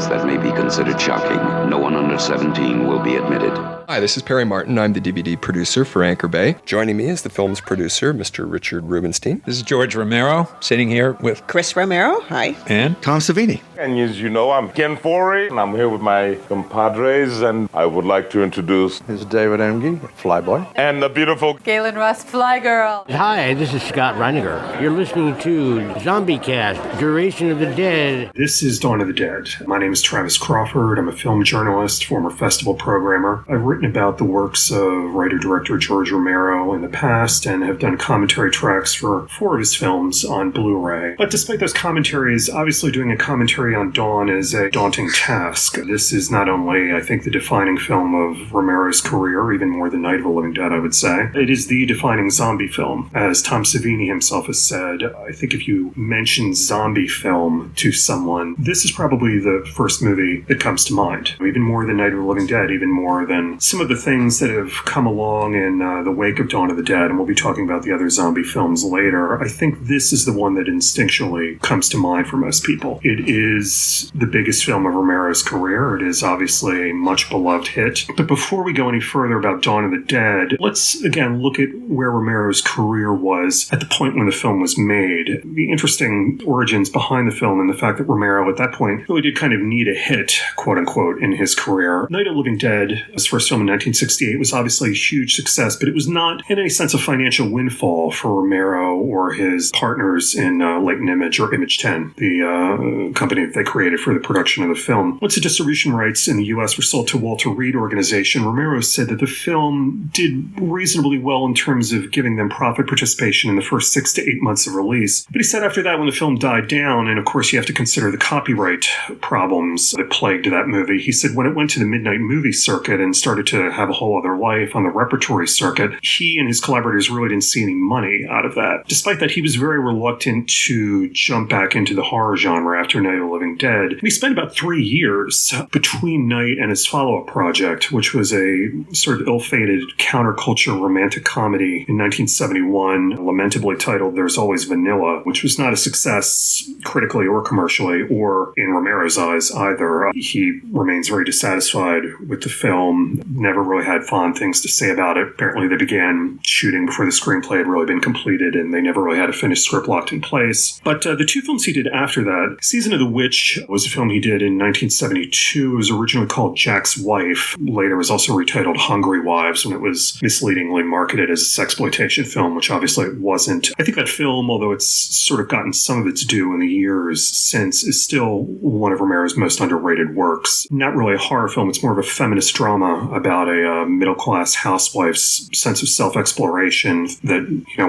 scenes that may be considered shocking. No one under 17 will be admitted. Hi, this is Perry Martin. I'm the DVD producer for Anchor Bay. Joining me is the film's producer, Mr. Richard Rubenstein. This is George Romero, sitting here with Chris Romero, hi. And Tom Savini. And as you know, I'm Ken Forey, and I'm here with my compadres, and I would like to introduce... This is David Emge, Flyboy. And the beautiful... Galen Russ, Fly Girl. Hi, this is Scott Reiniger. You're listening to ZombiCast, Duration of the Dead. This is Dawn of the Dead. My name is Travis Crawford. I'm a film journalist, former festival programmer. I've written about the works of writer-director George Romero in the past and have done commentary tracks for 4 of his films on Blu-ray. But despite those commentaries, obviously doing a commentary on Dawn is a daunting task. This is not only, I think, the defining film of Romero's career, even more than Night of the Living Dead, I would say. It is the defining zombie film. As Tom Savini himself has said, I think if you mention zombie film to someone, this is probably the first movie that comes to mind. Even more than Night of the Living Dead, even more than some of the things that have come along in the wake of Dawn of the Dead, and we'll be talking about the other zombie films later. I think this is the one that instinctually comes to mind for most people. It is the biggest film of Romero's career. It is obviously a much beloved hit. But before we go any further about Dawn of the Dead, let's again look at where Romero's career was at the point when the film was made. The interesting origins behind the film and the fact that Romero at that point really did kind of need a hit, quote unquote, in his career. Night of the Living Dead, his first film in 1968, was obviously a huge success, but it was not in any sense a financial windfall for Romero or his partners in Leighton Image or Image 10, the company that they created for the production of the film. Once the distribution rights in the U.S. were sold to Walter Reed Organization, Romero said that the film did reasonably well in terms of giving them profit participation in the first 6 to 8 months of release. But he said after that, when the film died down, and of course you have to consider the copyright problems that plagued that movie, he said when it went to the midnight movie circuit and started to have a whole other life on the repertory circuit, he and his collaborators really didn't see any money out of that. Despite that, he was very reluctant to jump back into the horror genre after Night of the Living Dead. And he spent about 3 years between Night and his follow-up project, which was a sort of ill-fated counterculture romantic comedy in 1971, lamentably titled There's Always Vanilla, which was not a success critically or commercially, or in Romero's eyes either. He remains very dissatisfied with the film, never really had fond things to say about it. Apparently they began shooting before the screenplay had really been completed, and they never really had a finished script locked in place. But the 2 films he did after that, Season of the Witch was a film he did in 1972. It was originally called Jack's Wife. Later was also retitled Hungry Wives when it was misleadingly marketed as a sexploitation film, which obviously it wasn't. I think that film, although it's sort of gotten some of its due in the years since, is still one of Romero's most underrated works. Not really a horror film, it's more of a feminist drama about a middle-class housewife's sense of self-exploration that,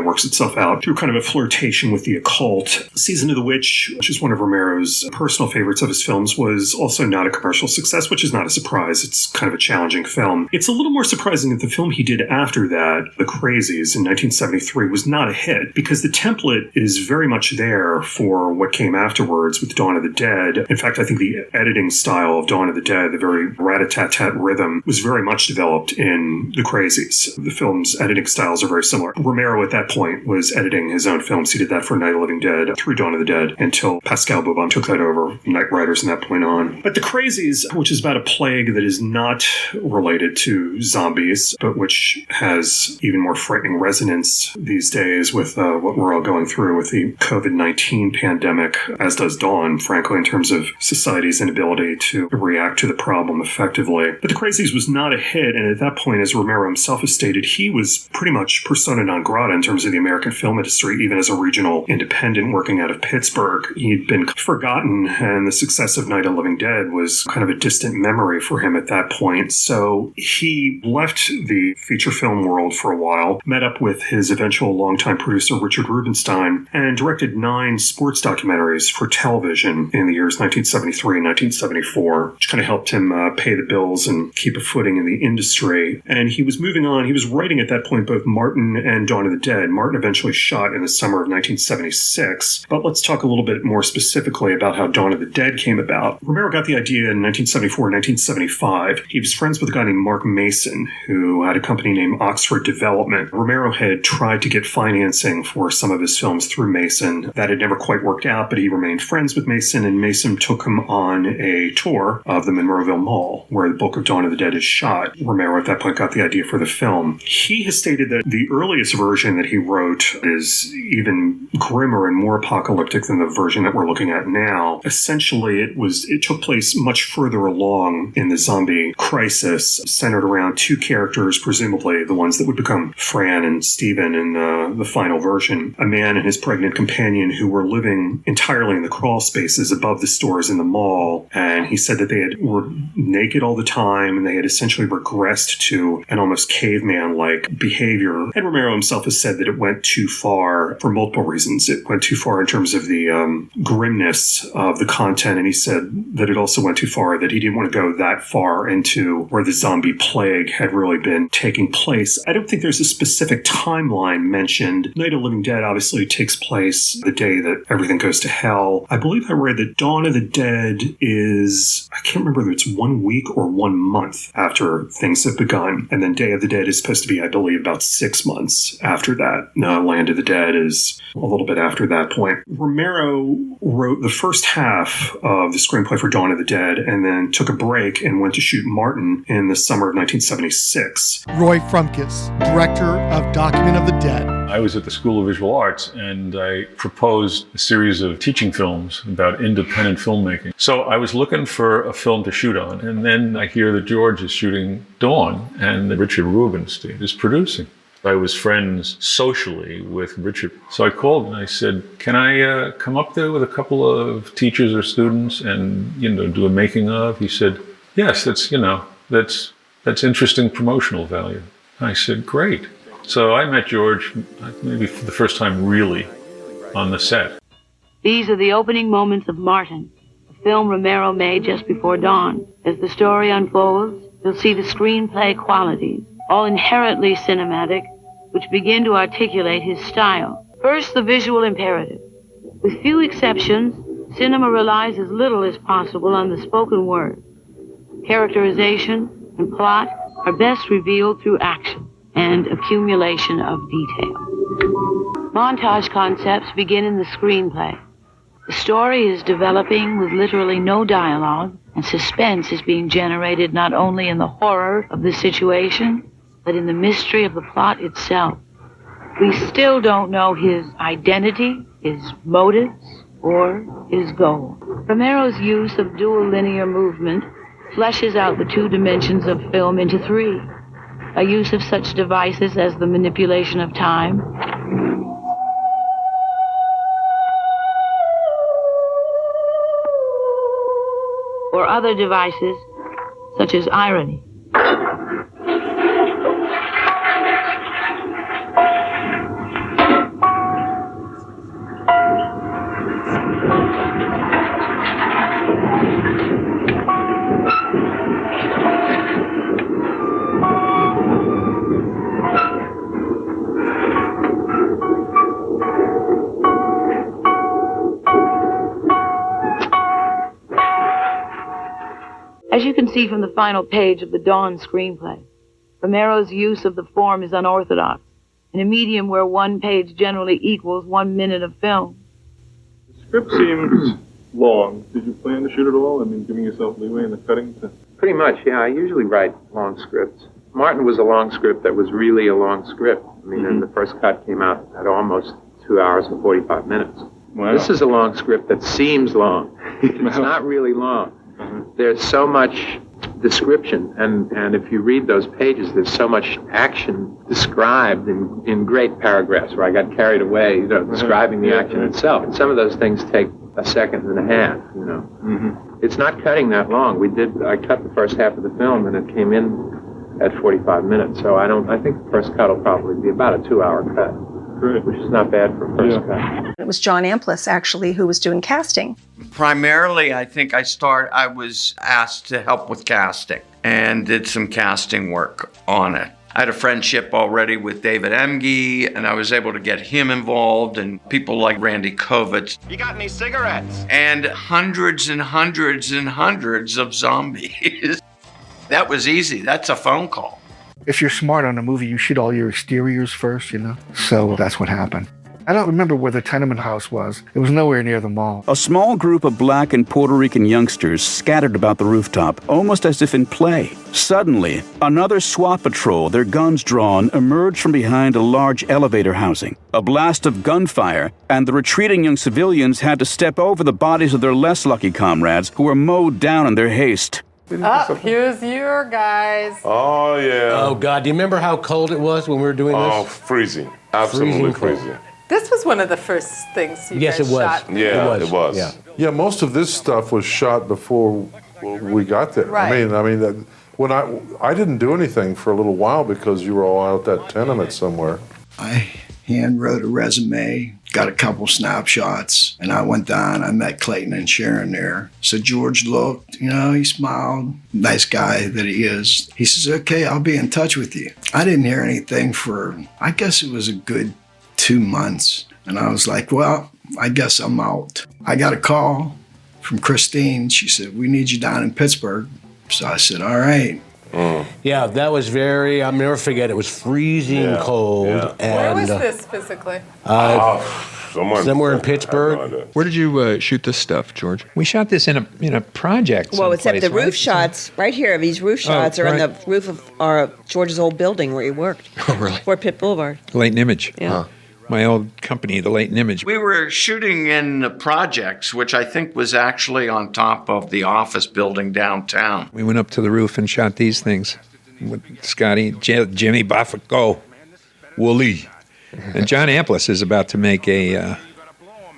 works itself out through kind of a flirtation with the occult. Season of the Witch, which is one of Romero's personal favorites of his films, was also not a commercial success, which is not a surprise. It's kind of a challenging film. It's a little more surprising that the film he did after that, The Crazies, in 1973, was not a hit, because the template is very much there for what came afterwards with Dawn of the Dead. In fact, I think the editing style of Dawn of the Dead, the very rat-a-tat-tat rhythm, was very much developed in The Crazies. The film's editing styles are very similar. Romero at that point was editing his own films. He did that for Night of the Living Dead through Dawn of the Dead until Pascal Bouban took that over, Night Riders from that point on. But The Crazies, which is about a plague that is not related to zombies, but which has even more frightening resonance these days with what we're all going through with the COVID-19 pandemic, as does Dawn, frankly, in terms of society's inability to react to the problem effectively. But The Crazies was not a hit, and at that point, as Romero himself has stated, he was pretty much persona non grata in terms of the American film industry, even as a regional independent working out of Pittsburgh. He'd been forgotten, and the success of Night of the Living Dead was kind of a distant memory for him at that point. So he left the feature film world for a while, met up with his eventual longtime producer Richard Rubenstein, and directed 9 sports documentaries for television in the years 1973 and 1974, which kind of helped him pay the bills and keep a footing in the industry. And he was moving on. He was writing at that point both Martin and Dawn of the Dead. Martin eventually shot in the summer of 1976. But let's talk a little bit more specifically about how Dawn of the Dead came about. Romero got the idea in 1974 and 1975. He was friends with a guy named Mark Mason, who had a company named Oxford Development. Romero had tried to get financing for some of his films through Mason. That had never quite worked out, but he remained friends with Mason, and Mason took him on on a tour of the Monroeville Mall, where the bulk of Dawn of the Dead is shot. Romero at that point got the idea for the film. He has stated that the earliest version that he wrote is even grimmer and more apocalyptic than the version that we're looking at now. Essentially, it took place much further along in the zombie crisis, centered around two characters, presumably the ones that would become Fran and Steven in the final version. A man and his pregnant companion who were living entirely in the crawl spaces above the stores in the mall. And he said that they were naked all the time, and they had essentially regressed to an almost caveman-like behavior. And Romero himself has said that it went too far for multiple reasons. It went too far in terms of the grimness of the content, and he said that it also went too far, that he didn't want to go that far into where the zombie plague had really been taking place. I don't think there's a specific timeline mentioned. Night of the Living Dead obviously takes place the day that everything goes to hell. I believe I read that Dawn of the Dead is, I can't remember if it's 1 week or 1 month after things have begun. And then Day of the Dead is supposed to be, I believe, about 6 months after that. Land of the Dead is a little bit after that point. Romero wrote the first half of the screenplay for Dawn of the Dead and then took a break and went to shoot Martin in the summer of 1976. Roy Frumkes, director of Document of the Dead. I was at the School of Visual Arts and I proposed a series of teaching films about independent filmmaking. So I was looking for a film to shoot on, and then I hear that George is shooting Dawn and that Richard Rubinstein is producing. I was friends socially with Richard. So I called and I said, can I come up there with a couple of teachers or students and, do a making of? He said, yes, that's interesting promotional value. I said, great. So I met George maybe for the first time really on the set. These are the opening moments of Martin, a film Romero made just before dawn. As the story unfolds, you'll see the screenplay qualities, all inherently cinematic, which begin to articulate his style. First, the visual imperative. With few exceptions, cinema relies as little as possible on the spoken word. Characterization and plot are best revealed through action and accumulation of detail. Montage concepts begin in the screenplay. The story is developing with literally no dialogue, and suspense is being generated not only in the horror of the situation, but in the mystery of the plot itself. We still don't know his identity, his motives, or his goal. Romero's use of dual linear movement fleshes out the two dimensions of film into three. A use of such devices as the manipulation of time, or other devices such as irony. As you can see from the final page of the Dawn screenplay, Romero's use of the form is unorthodox, in a medium where one page generally equals 1 minute of film. The script seems long. Did you plan to shoot it all? Giving yourself leeway in the cutting? Pretty much, yeah. I usually write long scripts. Martin was a long script that was really a long script. And the first cut came out at almost 2 hours and 45 minutes. Wow. This is a long script that seems long. It's not really long. There's so much description, and if you read those pages, there's so much action described in great paragraphs where I got carried away, describing the action itself. And some of those things take a second and a half, It's not cutting that long. I cut the first half of the film, and it came in at 45 minutes. So I think the first cut will probably be about a 2-hour cut. Which is not bad for a first cut. It was John Amplas, actually, who was doing casting. Primarily, I think I was asked to help with casting and did some casting work on it. I had a friendship already with David Emge, and I was able to get him involved, and people like Randy Kovitz. You got any cigarettes? And hundreds and hundreds and hundreds of zombies. That was easy. That's a phone call. If you're smart on a movie, you shoot all your exteriors first, So that's what happened. I don't remember where the tenement house was. It was nowhere near the mall. A small group of black and Puerto Rican youngsters scattered about the rooftop, almost as if in play. Suddenly, another SWAT patrol, their guns drawn, emerged from behind a large elevator housing. A blast of gunfire, and the retreating young civilians had to step over the bodies of their less lucky comrades who were mowed down in their haste. Here's your guys. Oh, yeah. Oh, God. Do you remember how cold it was when we were doing this? Oh, freezing. Absolutely freezing. This was one of the first things you guys shot. Yeah, it was. Yeah, most of this stuff was shot before we got there. Right. I mean, when I didn't do anything for a little while because you were all out at that tenement somewhere. I hand wrote a resume, got a couple snapshots, and I went down. I met Clayton and Sharon there. So George looked, he smiled. Nice guy that he is. He says, okay, I'll be in touch with you. I didn't hear anything for, I guess it was a good 2 months. And I was like, well, I guess I'm out. I got a call from Christine. She said, we need you down in Pittsburgh. So I said, all right. Yeah, that was I'll never forget, it was freezing cold. Yeah. And, where was this physically? Somewhere in Pittsburgh. Where did you shoot this stuff, George? We shot this in a project. Well, except the someplace, roof shots right here. These roof shots are on the roof of George's old building where he worked. Oh, really? Fort Pitt Boulevard. Latent Image. Yeah. Huh. My old company, the Latent Image. We were shooting in the projects, which I think was actually on top of the office building downtown. We went up to the roof and shot these things with Scotty, Jimmy Buffico, Wooly. And John Amplas is about to make an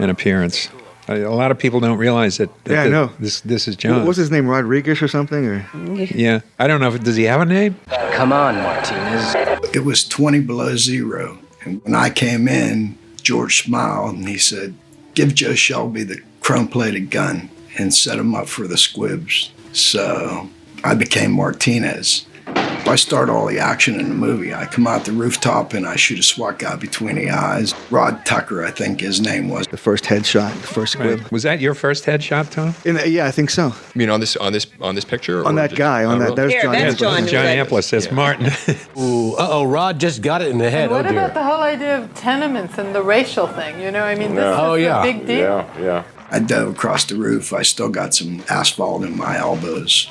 appearance. A lot of people don't realize that. I know. This is John. What's his name, Rodriguez or something? Or? Yeah. I don't know. Does he have a name? Come on, Martinez. It was 20 below zero. And when I came in, George smiled and he said, give Joe Shelby the chrome-plated gun and set him up for the squibs. So I became Martinez. I start all the action in the movie. I come out the rooftop and I shoot a SWAT guy between the eyes. Rod Tucker, I think his name was. The first headshot, the first squib. Right. Was that your first headshot, Tom? Yeah, I think so. You mean on this picture? On that guy, on that. There's Here, John. that's John. John Amplas says Martin. Ooh, Rod just got it in the head. And what about the whole idea of tenements and the racial thing? This is a big deal. Yeah. I dove across the roof. I still got some asphalt in my elbows.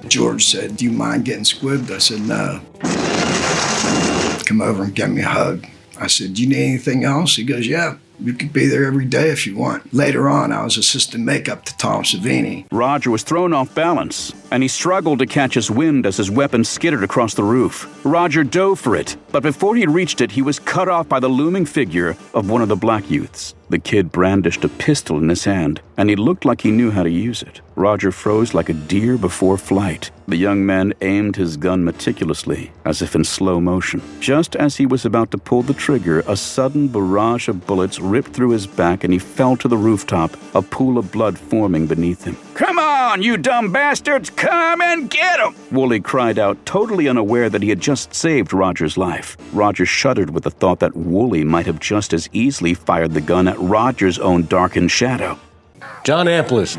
George said, do you mind getting squibbed? I said, no. Come over and give me a hug. I said, do you need anything else? He goes, yeah, you could be there every day if you want. Later on, I was assistant makeup to Tom Savini. Roger was thrown off balance, and he struggled to catch his wind as his weapon skittered across the roof. Roger dove for it, but before he reached it, he was cut off by the looming figure of one of the black youths. The kid brandished a pistol in his hand, and he looked like he knew how to use it. Roger froze like a deer before flight. The young man aimed his gun meticulously, as if in slow motion. Just as he was about to pull the trigger, a sudden barrage of bullets ripped through his back, and he fell to the rooftop, a pool of blood forming beneath him. "Come on, you dumb bastards! Come and get him!" Wooly cried out, totally unaware that he had just saved Roger's life. Roger shuddered with the thought that Wooly might have just as easily fired the gun at Roger's own darkened shadow. John Amplas.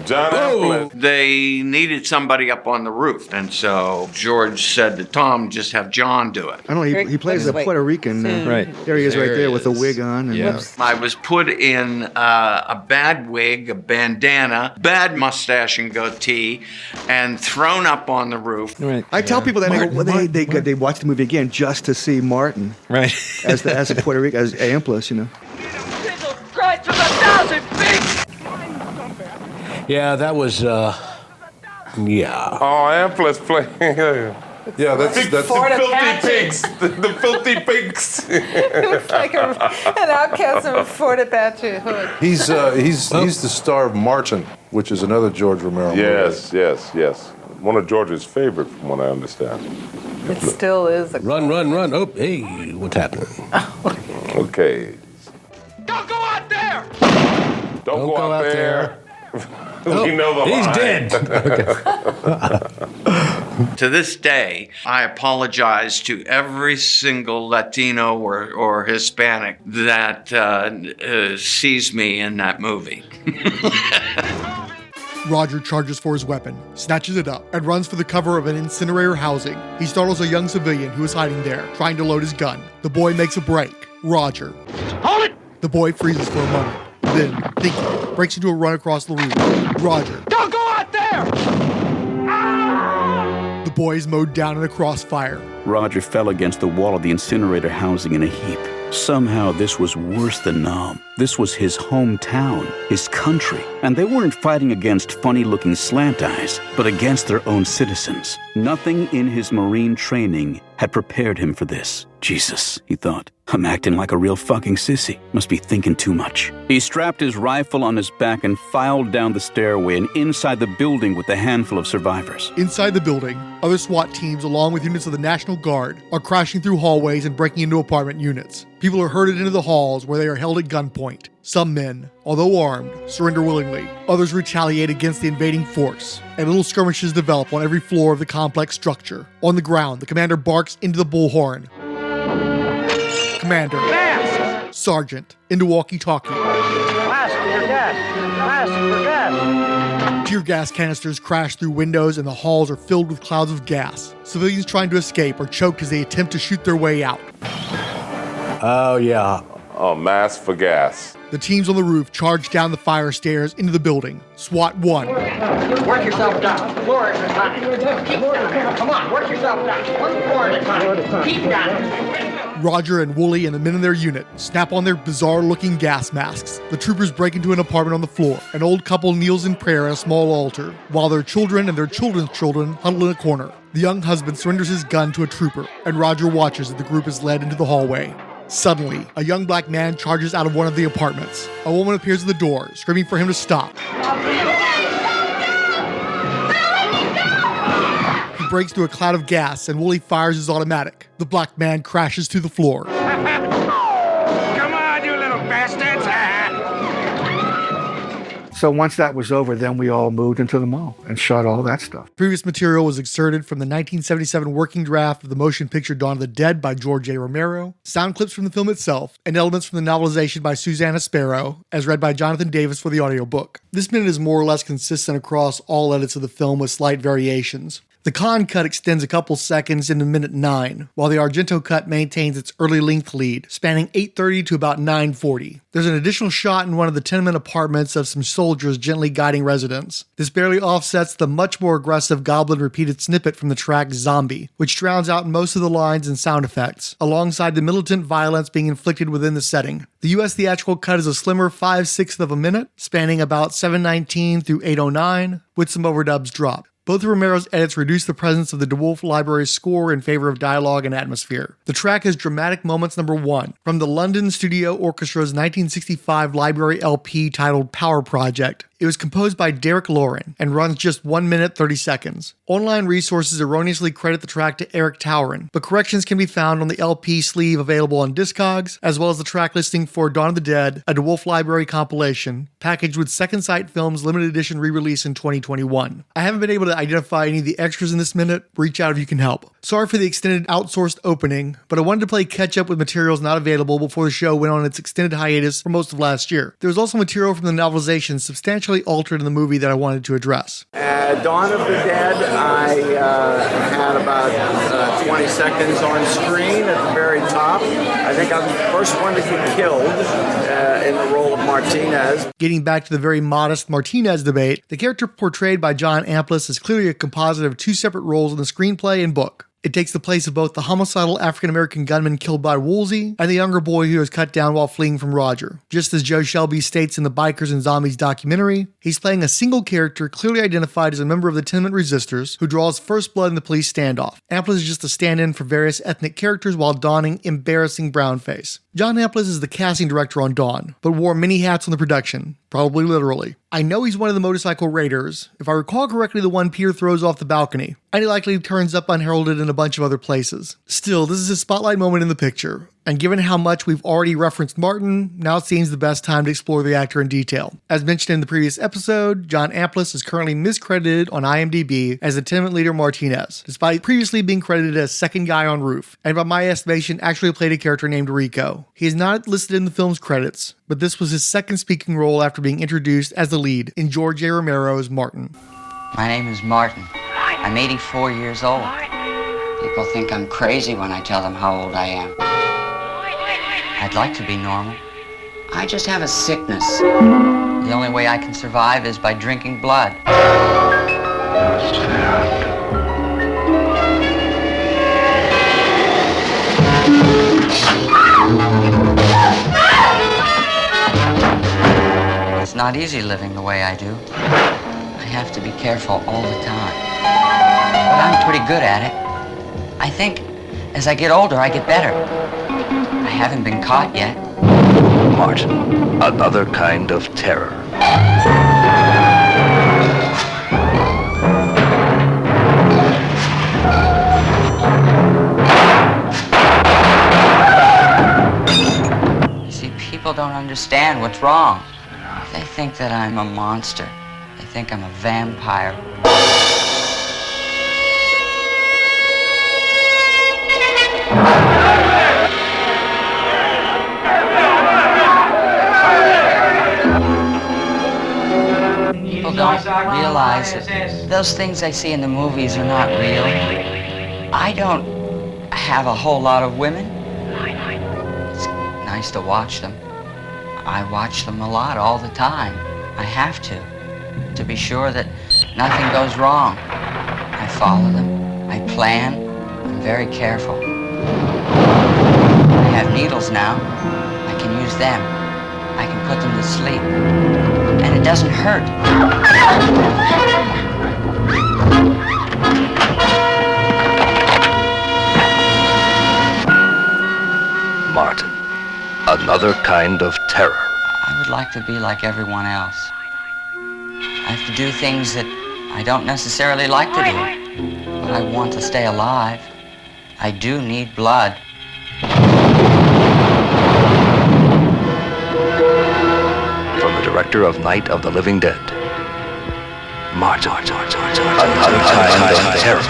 They needed somebody up on the roof, and so George said to Tom, just have John do it. I don't know, he plays a Puerto Rican. Right. There he is right there with a wig on. And Yeah. I was put in a bad wig, a bandana, bad mustache and goatee, and thrown up on the roof. Right. I tell people that they watch the movie again just to see Martin. Right. as a Puerto Rican, as Amplas, Christ with 1,000 feet! Yeah, that was, yeah. Oh, Amplas playing. Yeah, that's the filthy pigs. The filthy pigs. It looks like an outcast of a Fort Apache hood. He's the star of Martin, which is another George Romero movie. Yes. One of George's favorite, from what I understand. It still is. Run. Oh, hey, what's happening? Okay. Don't go out there! Don't go out there. We know the He's line. dead. To this day, I apologize to every single Latino or Hispanic that sees me in that movie. Roger charges for his weapon, snatches it up, and runs for the cover of an incinerator housing. He startles a young civilian who is hiding there, trying to load his gun. The boy makes a break, Roger. Hold it! The boy freezes for a moment. Then, thinking, breaks into a run across the room. Roger. Don't go out there! The boy is mowed down in a crossfire. Roger fell against the wall of the incinerator housing in a heap. Somehow this was worse than Nam. This was his hometown, his country. And they weren't fighting against funny-looking slant eyes, but against their own citizens. Nothing in his Marine training had prepared him for this. Jesus, he thought. I'm acting like a real fucking sissy. Must be thinking too much. He strapped his rifle on his back and filed down the stairway and inside the building with a handful of survivors. Inside the building, other SWAT teams, along with units of the National Guard, are crashing through hallways and breaking into apartment units. People are herded into the halls where they are held at gunpoint. Some men, although armed, surrender willingly. Others retaliate against the invading force, and little skirmishes develop on every floor of the complex structure. On the ground, the commander barks into the bullhorn. Commander. Gas! Sergeant. Into walkie-talkie. Blast for gas! Blast for gas! Tear gas canisters crash through windows and the halls are filled with clouds of gas. Civilians trying to escape are choked as they attempt to shoot their way out. Oh, yeah. Oh, mask for gas. The teams on the roof charge down the fire stairs into the building. SWAT 1. Work yourself down. Floor at a time. Keep down. Come on, work yourself down. One floor at a time. Keep down. Roger and Wooly and the men in their unit snap on their bizarre-looking gas masks. The troopers break into an apartment on the floor. An old couple kneels in prayer at a small altar, while their children and their children's children huddle in a corner. The young husband surrenders his gun to a trooper, and Roger watches as the group is led into the hallway. Suddenly, a young black man charges out of one of the apartments. A woman appears at the door, screaming for him to stop. He breaks through a cloud of gas, and Wooly fires his automatic. The black man crashes to the floor. Come on, you little bastards! So once that was over, then we all moved into the mall and shot all that stuff. Previous material was excerpted from the 1977 working draft of the motion picture Dawn of the Dead by George A. Romero, sound clips from the film itself, and elements from the novelization by Susanna Sparrow, as read by Jonathan Davis for the audiobook. This minute is more or less consistent across all edits of the film with slight variations. The Con cut extends a couple seconds into minute 9, while the Argento cut maintains its early length lead, spanning 8:30 to about 9:40. There's an additional shot in one of the tenement apartments of some soldiers gently guiding residents. This barely offsets the much more aggressive Goblin repeated snippet from the track Zombie, which drowns out most of the lines and sound effects, alongside the militant violence being inflicted within the setting. The US theatrical cut is a slimmer 5/6 of a minute, spanning about 7:19 through 8:09, with some overdubs dropped. Both of Romero's edits reduce the presence of the DeWolf Library's score in favor of dialogue and atmosphere. The track is Dramatic Moments No. 1, from the London Studio Orchestra's 1965 library LP titled Power Project. It was composed by Derek Lauren and runs just 1 minute 30 seconds. Online resources erroneously credit the track to Eric Tauren, but corrections can be found on the LP sleeve available on Discogs, as well as the track listing for Dawn of the Dead, a DeWolf Library compilation, packaged with Second Sight Films limited edition re-release in 2021. I haven't been able to identify any of the extras in this minute. Reach out if you can help. Sorry for the extended outsourced opening, but I wanted to play catch up with materials not available before the show went on its extended hiatus for most of last year. There was also material from the novelization substantially altered in the movie that I wanted to address. Dawn of the Dead, I had about 20 seconds on screen at the very top. I think I'm the first one to get killed in the role of Martinez. Getting back to the very modest Martinez debate, the character portrayed by John Amplas is clearly a composite of two separate roles in the screenplay and book. It takes the place of both the homicidal African-American gunman killed by Woolsey and the younger boy who was cut down while fleeing from Roger. Just as Joe Shelby states in the Bikers and Zombies documentary, he's playing a single character clearly identified as a member of the tenement resistors who draws first blood in the police standoff. Amplas is just a stand-in for various ethnic characters while donning embarrassing brownface. John Amplas is the casting director on Dawn, but wore many hats on the production, probably literally. I know he's one of the motorcycle raiders. If I recall correctly, the one Peter throws off the balcony. And he likely turns up unheralded in a bunch of other places. Still, this is a spotlight moment in the picture. And given how much we've already referenced Martin, now it seems the best time to explore the actor in detail. As mentioned in the previous episode, John Amplas is currently miscredited on IMDb as the tenement leader Martinez, despite previously being credited as second guy on roof, and by my estimation actually played a character named Rico. He is not listed in the film's credits, but this was his second speaking role after being introduced as the lead in George A. Romero's Martin. My name is Martin. I'm 84 years old. People think I'm crazy when I tell them how old I am. I'd like to be normal. I just have a sickness. The only way I can survive is by drinking blood. It's not easy living the way I do. I have to be careful all the time. But I'm pretty good at it. I think as I get older, I get better. I haven't been caught yet. Martin, another kind of terror. You see, people don't understand what's wrong. They think that I'm a monster. They think I'm a vampire. People don't realize that those things I see in the movies are not real. I don't have a whole lot of women. It's nice to watch them. I watch them a lot all the time. I have to be sure that nothing goes wrong. I follow them. I plan. I'm very careful. I have needles now. I can use them. I can put them to sleep. And it doesn't hurt. Martin, another kind of terror. I would like to be like everyone else. I have to do things that I don't necessarily like to do, but I want to stay alive. I do need blood. From the director of Night of the Living Dead, Martin, another kind of terror.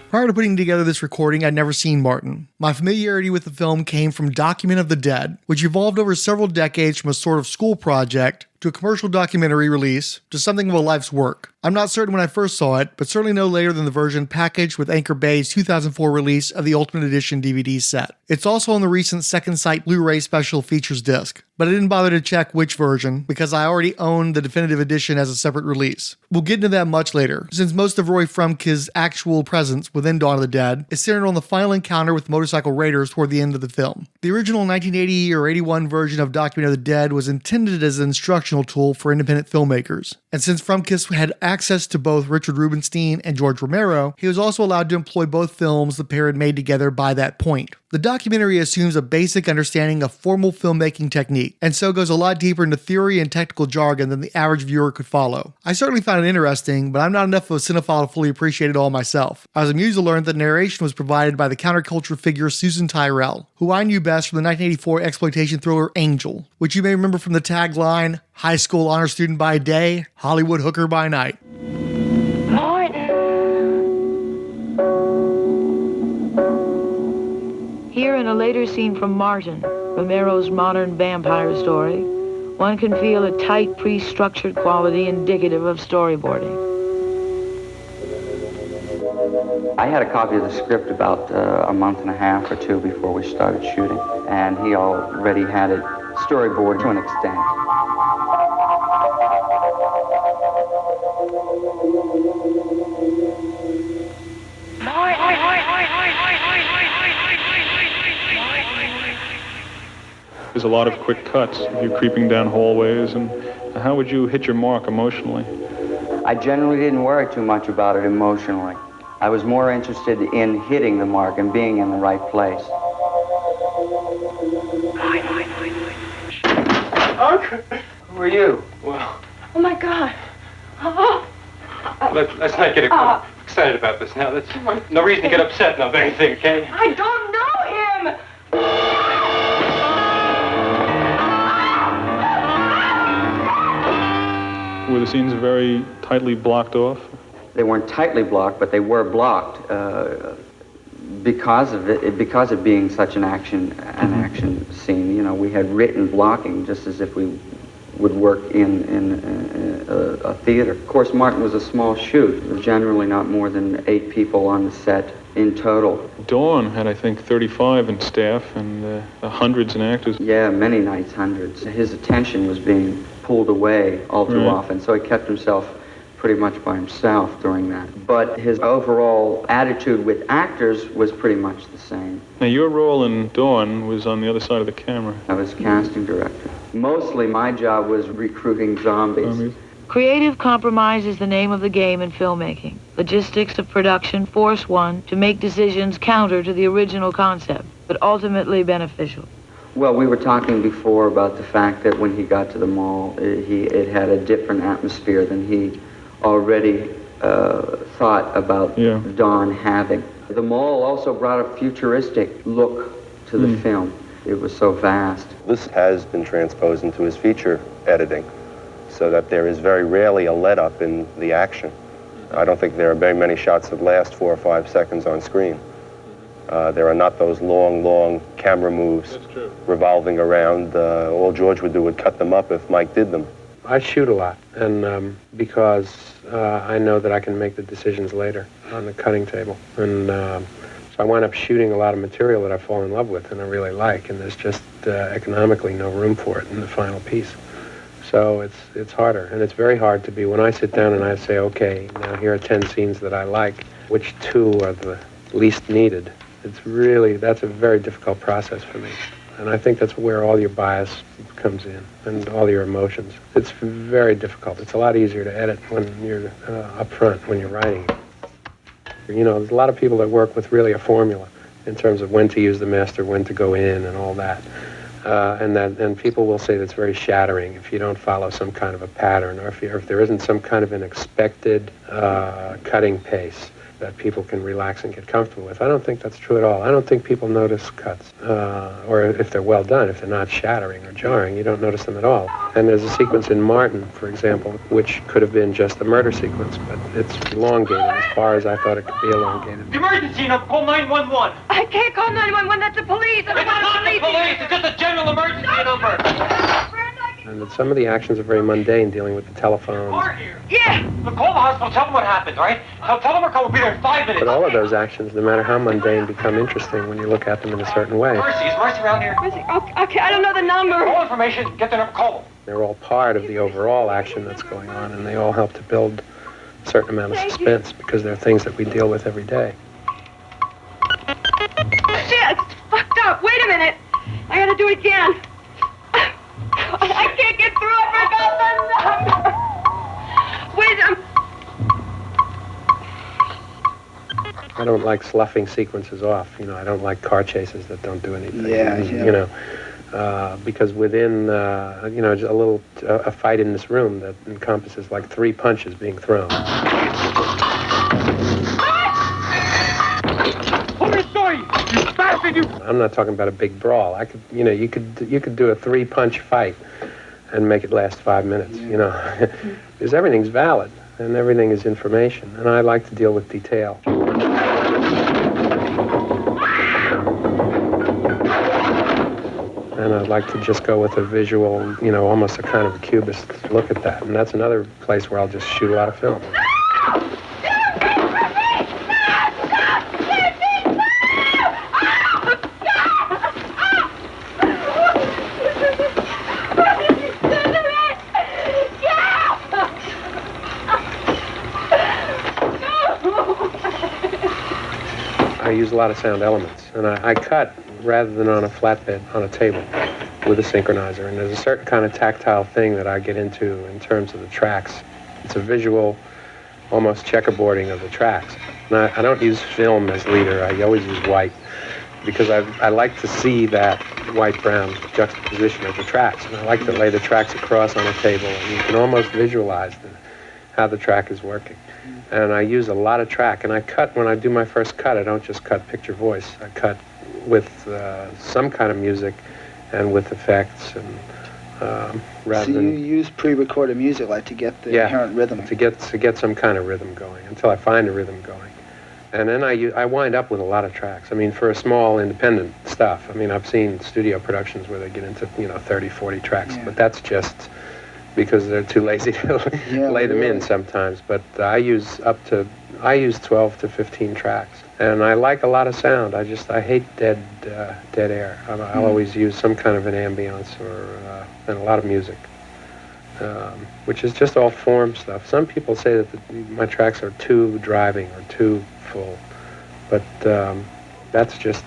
Prior to putting together this recording, I'd never seen Martin. My familiarity with the film came from Document of the Dead, which evolved over several decades from a sort of school project to a commercial documentary release to something of a life's work. I'm not certain when I first saw it, but certainly no later than the version packaged with Anchor Bay's 2004 release of the Ultimate Edition DVD set. It's also on the recent Second Sight Blu-ray Special Features disc, but I didn't bother to check which version because I already owned the definitive edition as a separate release. We'll get into that much later, since most of Roy Frumke's actual presence within Dawn of the Dead is centered on the final encounter with motorcycle raiders toward the end of the film. The original 1980 or 81 version of Document of the Dead was intended as an instructional tool for independent filmmakers, and since Frumke had access to both Richard Rubenstein and George Romero, he was also allowed to employ both films the pair had made together by that point. The documentary assumes a basic understanding of formal filmmaking technique, and so goes a lot deeper into theory and technical jargon than the average viewer could follow. I certainly found it interesting, but I'm not enough of a cinephile to fully appreciate it all myself. I was amused to learn that narration was provided by the counterculture figure Susan Tyrrell, who I knew best from the 1984 exploitation thriller Angel, which you may remember from the tagline, "High school honor student by day, Hollywood hooker by night." Here in a later scene from Martin, Romero's modern vampire story, one can feel a tight, pre-structured quality indicative of storyboarding. I had a copy of the script about a month and a half or two before we started shooting, and he already had it storyboard to an extent. There's a lot of quick cuts of you creeping down hallways, and how would you hit your mark emotionally? I generally didn't worry too much about it emotionally. I was more interested in hitting the mark and being in the right place. Who are you? Well, Oh my God. Oh. let's not get excited about this now. That's no reason to get upset about anything, okay? I don't know him. Were the scenes very tightly blocked off? They weren't tightly blocked, but they were blocked because of being such an action scene. You know, we had written blocking just as if we would work in a theater. Of course, Martin was a small shoot. There were generally not more than 8 people on the set in total. Dawn had, I think, 35 in staff and hundreds in actors. Yeah, many nights, hundreds. His attention was being pulled away all too often, so he kept himself pretty much by himself during that. But his overall attitude with actors was pretty much the same. Now, your role in Dawn was on the other side of the camera. I was casting director. Mostly my job was recruiting zombies. Creative compromise is the name of the game in filmmaking. Logistics of production force one to make decisions counter to the original concept, but ultimately beneficial. Well, we were talking before about the fact that when he got to the mall, it had a different atmosphere than he already thought about Dawn having. The mall also brought a futuristic look to the film. It was so vast. This has been transposed into his feature editing, so that there is very rarely a let-up in the action. I don't think there are very many shots that last 4 or 5 seconds on screen. There are not those long camera moves revolving around. All George would do would cut them up if Mike did them. I shoot a lot, and because I know that I can make the decisions later on the cutting table. And so I wind up shooting a lot of material that I fall in love with and I really like, and there's just economically no room for it in the final piece. So it's harder, and it's very hard to be, when I sit down and I say, okay, now here are 10 scenes that I like, which 2 are the least needed? That's a very difficult process for me. And I think that's where all your bias comes in, and all your emotions. It's very difficult. It's a lot easier to edit when you're up front, when you're writing it. You know, there's a lot of people that work with really a formula in terms of when to use the master, when to go in, and all that. And people will say that's very shattering if you don't follow some kind of a pattern, or if there isn't some kind of an expected cutting pace that people can relax and get comfortable with. I don't think that's true at all. I don't think people notice cuts, or if they're well done, if they're not shattering or jarring, you don't notice them at all. And there's a sequence in Martin, for example, which could have been just a murder sequence, but it's elongated as far as I thought it could be elongated. Emergency number, call 911. I can't call 911, that's the police. It's not the police, it's just a general emergency number. And that some of the actions are very mundane, dealing with the telephones. Yeah! Look, call the hospital, tell them what happened, right? Tell them we're coming, we'll be there in 5 minutes. But all of those actions, no matter how mundane, become interesting when you look at them in a certain way. Mercy, is Mercy around here? Mercy, okay, I don't know the number. All information, get the number, call them. They're all part of the overall action that's going on, and they all help to build a certain amount of suspense, because they're things that we deal with every day. Shit, it's fucked up. Wait a minute. I gotta do it again. I can't get through. I forgot the number. Wait, I don't like sloughing sequences off. You know, I don't like car chases that don't do anything. Yeah. You know, because within, you know, just a fight in this room that encompasses like 3 punches being thrown. I'm not talking about a big brawl. I could, you know, you could do a 3-punch fight and make it last 5 minutes, you know. Because everything's valid and everything is information, and I like to deal with detail. And I'd like to just go with a visual, you know, almost a kind of a cubist look at that. And that's another place where I'll just shoot a lot of film. I use a lot of sound elements, and I cut rather than on a flatbed, on a table with a synchronizer. And there's a certain kind of tactile thing that I get into in terms of the tracks. It's a visual, almost checkerboarding of the tracks. And I don't use film as leader. I always use white, because I like to see that white-brown juxtaposition of the tracks. And I like to lay the tracks across on a table, and you can almost visualize how the track is working. And I use a lot of track, and I cut, when I do my first cut, I don't just cut picture voice. I cut with some kind of music and with effects, and rather so than... you use pre-recorded music, like, to get the inherent rhythm? to get some kind of rhythm going, until I find a rhythm going. And then I wind up with a lot of tracks. I mean, for a small independent stuff, I mean, I've seen studio productions where they get into, you know, 30, 40 tracks, but that's just because they're too lazy to lay them in sometimes. But I use 12 to 15 tracks, and I like a lot of sound. I hate dead air. I'll always use some kind of an ambience and a lot of music, which is just all form stuff. Some people say that my tracks are too driving or too full, but that's just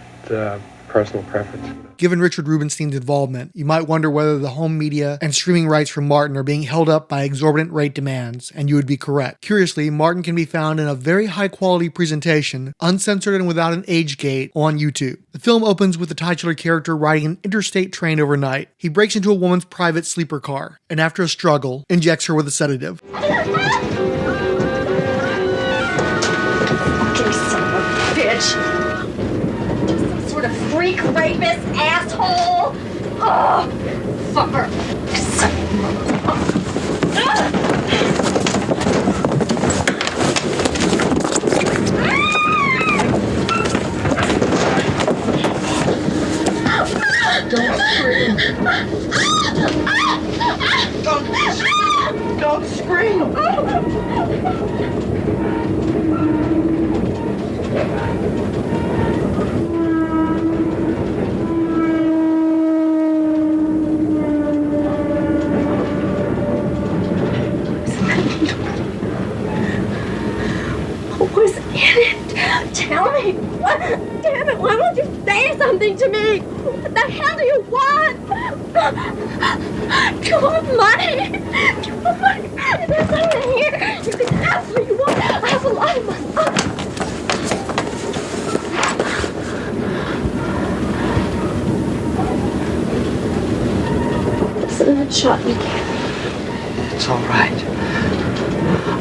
personal preference. Given Richard Rubinstein's involvement, you might wonder whether the home media and streaming rights for Martin are being held up by exorbitant rate demands, and you would be correct. Curiously, Martin can be found in a very high-quality presentation, uncensored and without an age gate, on YouTube. The film opens with the titular character riding an interstate train overnight. He breaks into a woman's private sleeper car, and after a struggle, injects her with a sedative. Okay, son of a bitch. Freak rapist asshole! Oh, fucker! Don't scream! What was in it? Tell me. What? Damn it, why won't you say something to me? What the hell do you want? Do you want money? Do you want money? There's something here. You can ask what you want. I have a lot of money. Someone shot me. It's all right.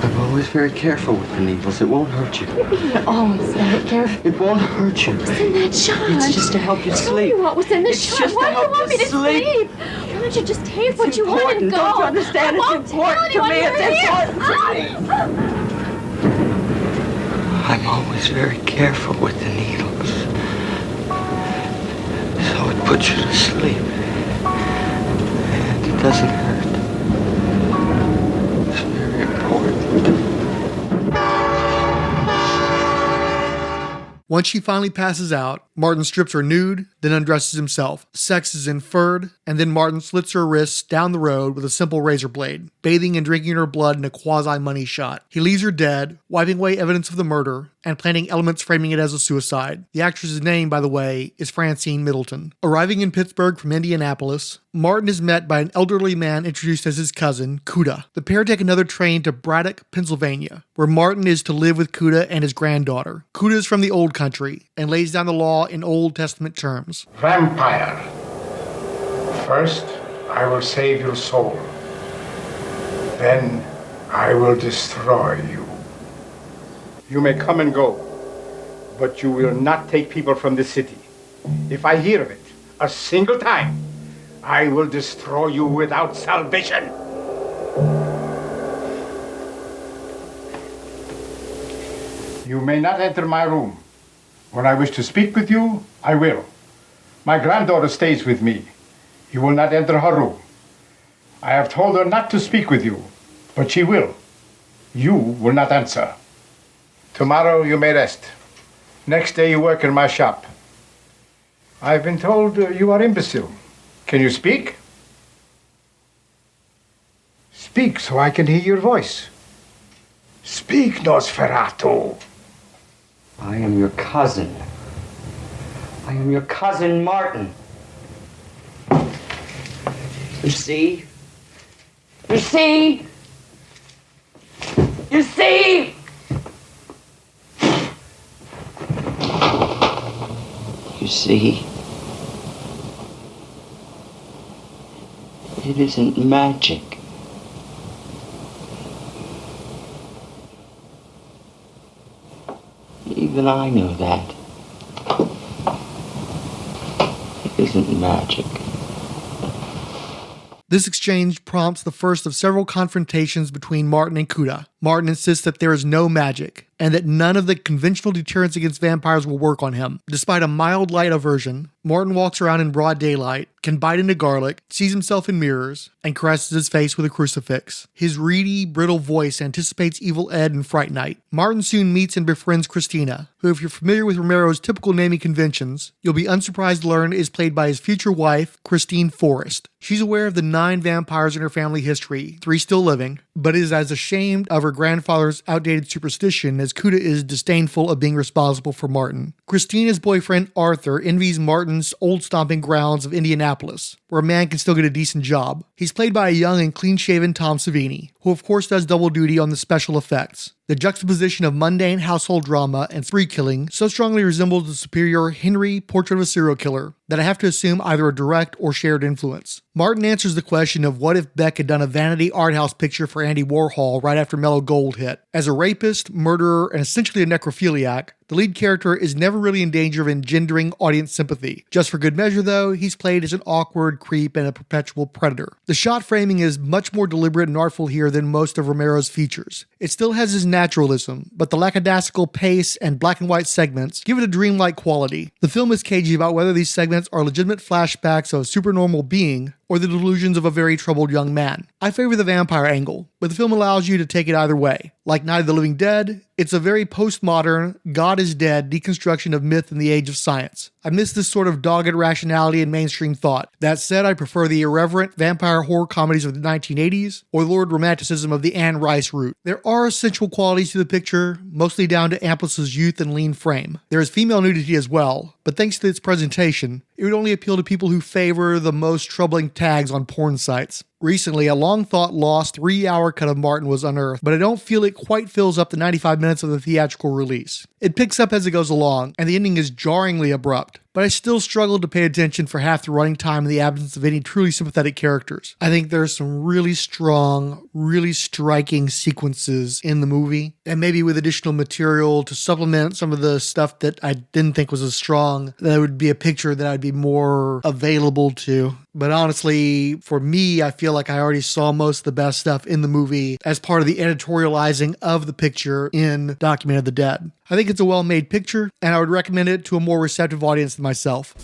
I'm always very careful with the needles. It won't hurt you. You're always very careful. It won't hurt you. What's in that shot? It's just to help you Tell sleep. me what was in the shot. Just Why to do you help want me you to sleep. sleep? Why don't you just take what you want and go? Don't you understand? I won't It's important tell to me. anyone It's you're important to here. I'm always very careful with the needles. So it puts you to sleep. And it doesn't hurt. It's very important. Once she finally passes out, Martin strips her nude, then undresses himself. Sex is inferred, and then Martin slits her wrists down the road with a simple razor blade, bathing and drinking her blood in a quasi-money shot. He leaves her dead, wiping away evidence of the murder, and planting elements framing it as a suicide. The actress's name, by the way, is Francine Middleton. Arriving in Pittsburgh from Indianapolis, Martin is met by an elderly man introduced as his cousin, Cuda. The pair take another train to Braddock, Pennsylvania, where Martin is to live with Cuda and his granddaughter. Cuda is from the old country and lays down the law in Old Testament terms. Vampire. First, I will save your soul. Then, I will destroy you. You may come and go, but you will not take people from the city. If I hear of it a single time, I will destroy you without salvation. You may not enter my room. When I wish to speak with you, I will. My granddaughter stays with me. You will not enter her room. I have told her not to speak with you, but she will. You will not answer. Tomorrow you may rest. Next day you work in my shop. I've been told you are imbecile. Can you speak? Speak so I can hear your voice. Speak, Nosferatu. I am your cousin. I am your cousin, Martin. You see? You see? You see? You see? It isn't magic. Even I know that. It isn't magic. This exchange prompts the first of several confrontations between Martin and Cuda. Martin insists that there is no magic, and that none of the conventional deterrents against vampires will work on him. Despite a mild light aversion, Martin walks around in broad daylight, can bite into garlic, sees himself in mirrors, and caresses his face with a crucifix. His reedy, brittle voice anticipates Evil Ed and Fright Night. Martin soon meets and befriends Christina, who, if you're familiar with Romero's typical naming conventions, you'll be unsurprised to learn is played by his future wife, Christine Forrest. She's aware of the 9 vampires in her family history, 3 still living, but is as ashamed of her grandfather's outdated superstition as Kuda is disdainful of being responsible for Martin. Christina's boyfriend, Arthur, envies Martin's old stomping grounds of Indianapolis, where a man can still get a decent job. He's played by a young and clean-shaven Tom Savini, who of course does double duty on the special effects. The juxtaposition of mundane household drama and spree killing so strongly resembles the superior Henry, Portrait of a Serial Killer, that I have to assume either a direct or shared influence. Martin answers the question of what if Beck had done a vanity art house picture for Andy Warhol right after Mellow Gold hit. As a rapist, murderer, and essentially a necrophiliac, the lead character is never really in danger of engendering audience sympathy. Just for good measure, though, he's played as an awkward creep and a perpetual predator. The shot framing is much more deliberate and artful here than most of Romero's features. It still has his naturalism, but the lackadaisical pace and black and white segments give it a dreamlike quality. The film is cagey about whether these segments are legitimate flashbacks of a supernormal being or the delusions of a very troubled young man. I favor the vampire angle, but the film allows you to take it either way. Like Night of the Living Dead, it's a very postmodern, God is dead deconstruction of myth in the age of science. I miss this sort of dogged rationality and mainstream thought. That said, I prefer the irreverent vampire horror comedies of the 1980s or the lurid romanticism of the Anne Rice route. There are essential qualities to the picture, mostly down to Amplas's youth and lean frame. There is female nudity as well, but thanks to its presentation, it would only appeal to people who favor the most troubling tags on porn sites. Recently, a long-thought-lost 3-hour cut of Martin was unearthed, but I don't feel it quite fills up the 95 minutes of the theatrical release. It picks up as it goes along, and the ending is jarringly abrupt, but I still struggled to pay attention for half the running time in the absence of any truly sympathetic characters. I think there's some really strong, really striking sequences in the movie, and maybe with additional material to supplement some of the stuff that I didn't think was as strong, that would be a picture that I'd be more available to. But honestly, for me, I feel like I already saw most of the best stuff in the movie as part of the editorializing of the picture in Document of the Dead. I think it's a well-made picture, and I would recommend it to a more receptive audience than myself.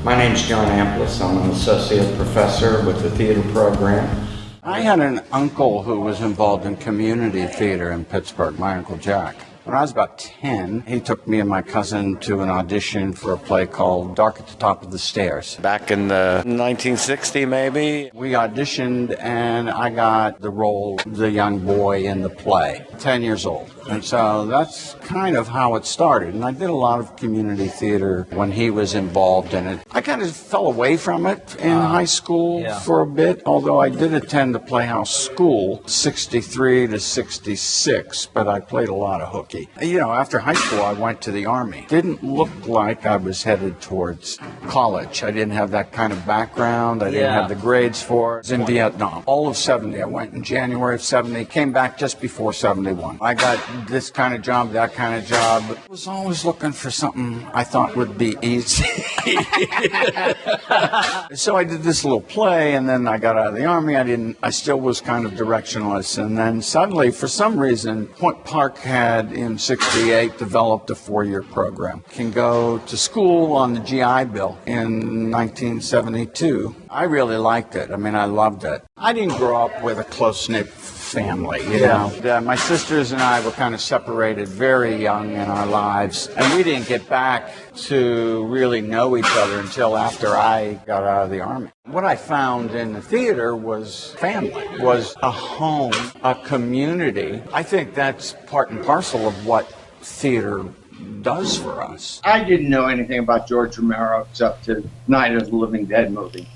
My name's John Amplas. I'm an associate professor with the theater program. I had an uncle who was involved in community theater in Pittsburgh, my Uncle Jack. When I was about 10, he took me and my cousin to an audition for a play called Dark at the Top of the Stairs. Back in the 1960 maybe, we auditioned and I got the role, the young boy in the play, 10 years old. And so that's kind of how it started. And I did a lot of community theater when he was involved in it. I kind of fell away from it in high school for a bit, although I did attend the Playhouse School, 63 to 66, but I played a lot of hooky. You know, after high school, I went to the Army. Didn't look like I was headed towards college. I didn't have that kind of background. I didn't have the grades for it. I was in Vietnam. All of 70. I went in January of 70, came back just before 71. I got this kind of job, that kind of job. I was always looking for something I thought would be easy. So I did this little play, and then I got out of the Army. I still was kind of directionless. And then suddenly, for some reason, Point Park had, in 68, developed a 4-year program. Can go to school on the GI Bill in 1972. I really liked it. I mean, I loved it. I didn't grow up with a close-knit family, you know. My sisters and I were kind of separated very young in our lives, and we didn't get back to really know each other until after I got out of the Army. What I found in the theater was family, was a home, a community. I think that's part and parcel of what theater does for us. I didn't know anything about George Romero except the Night of the Living Dead movie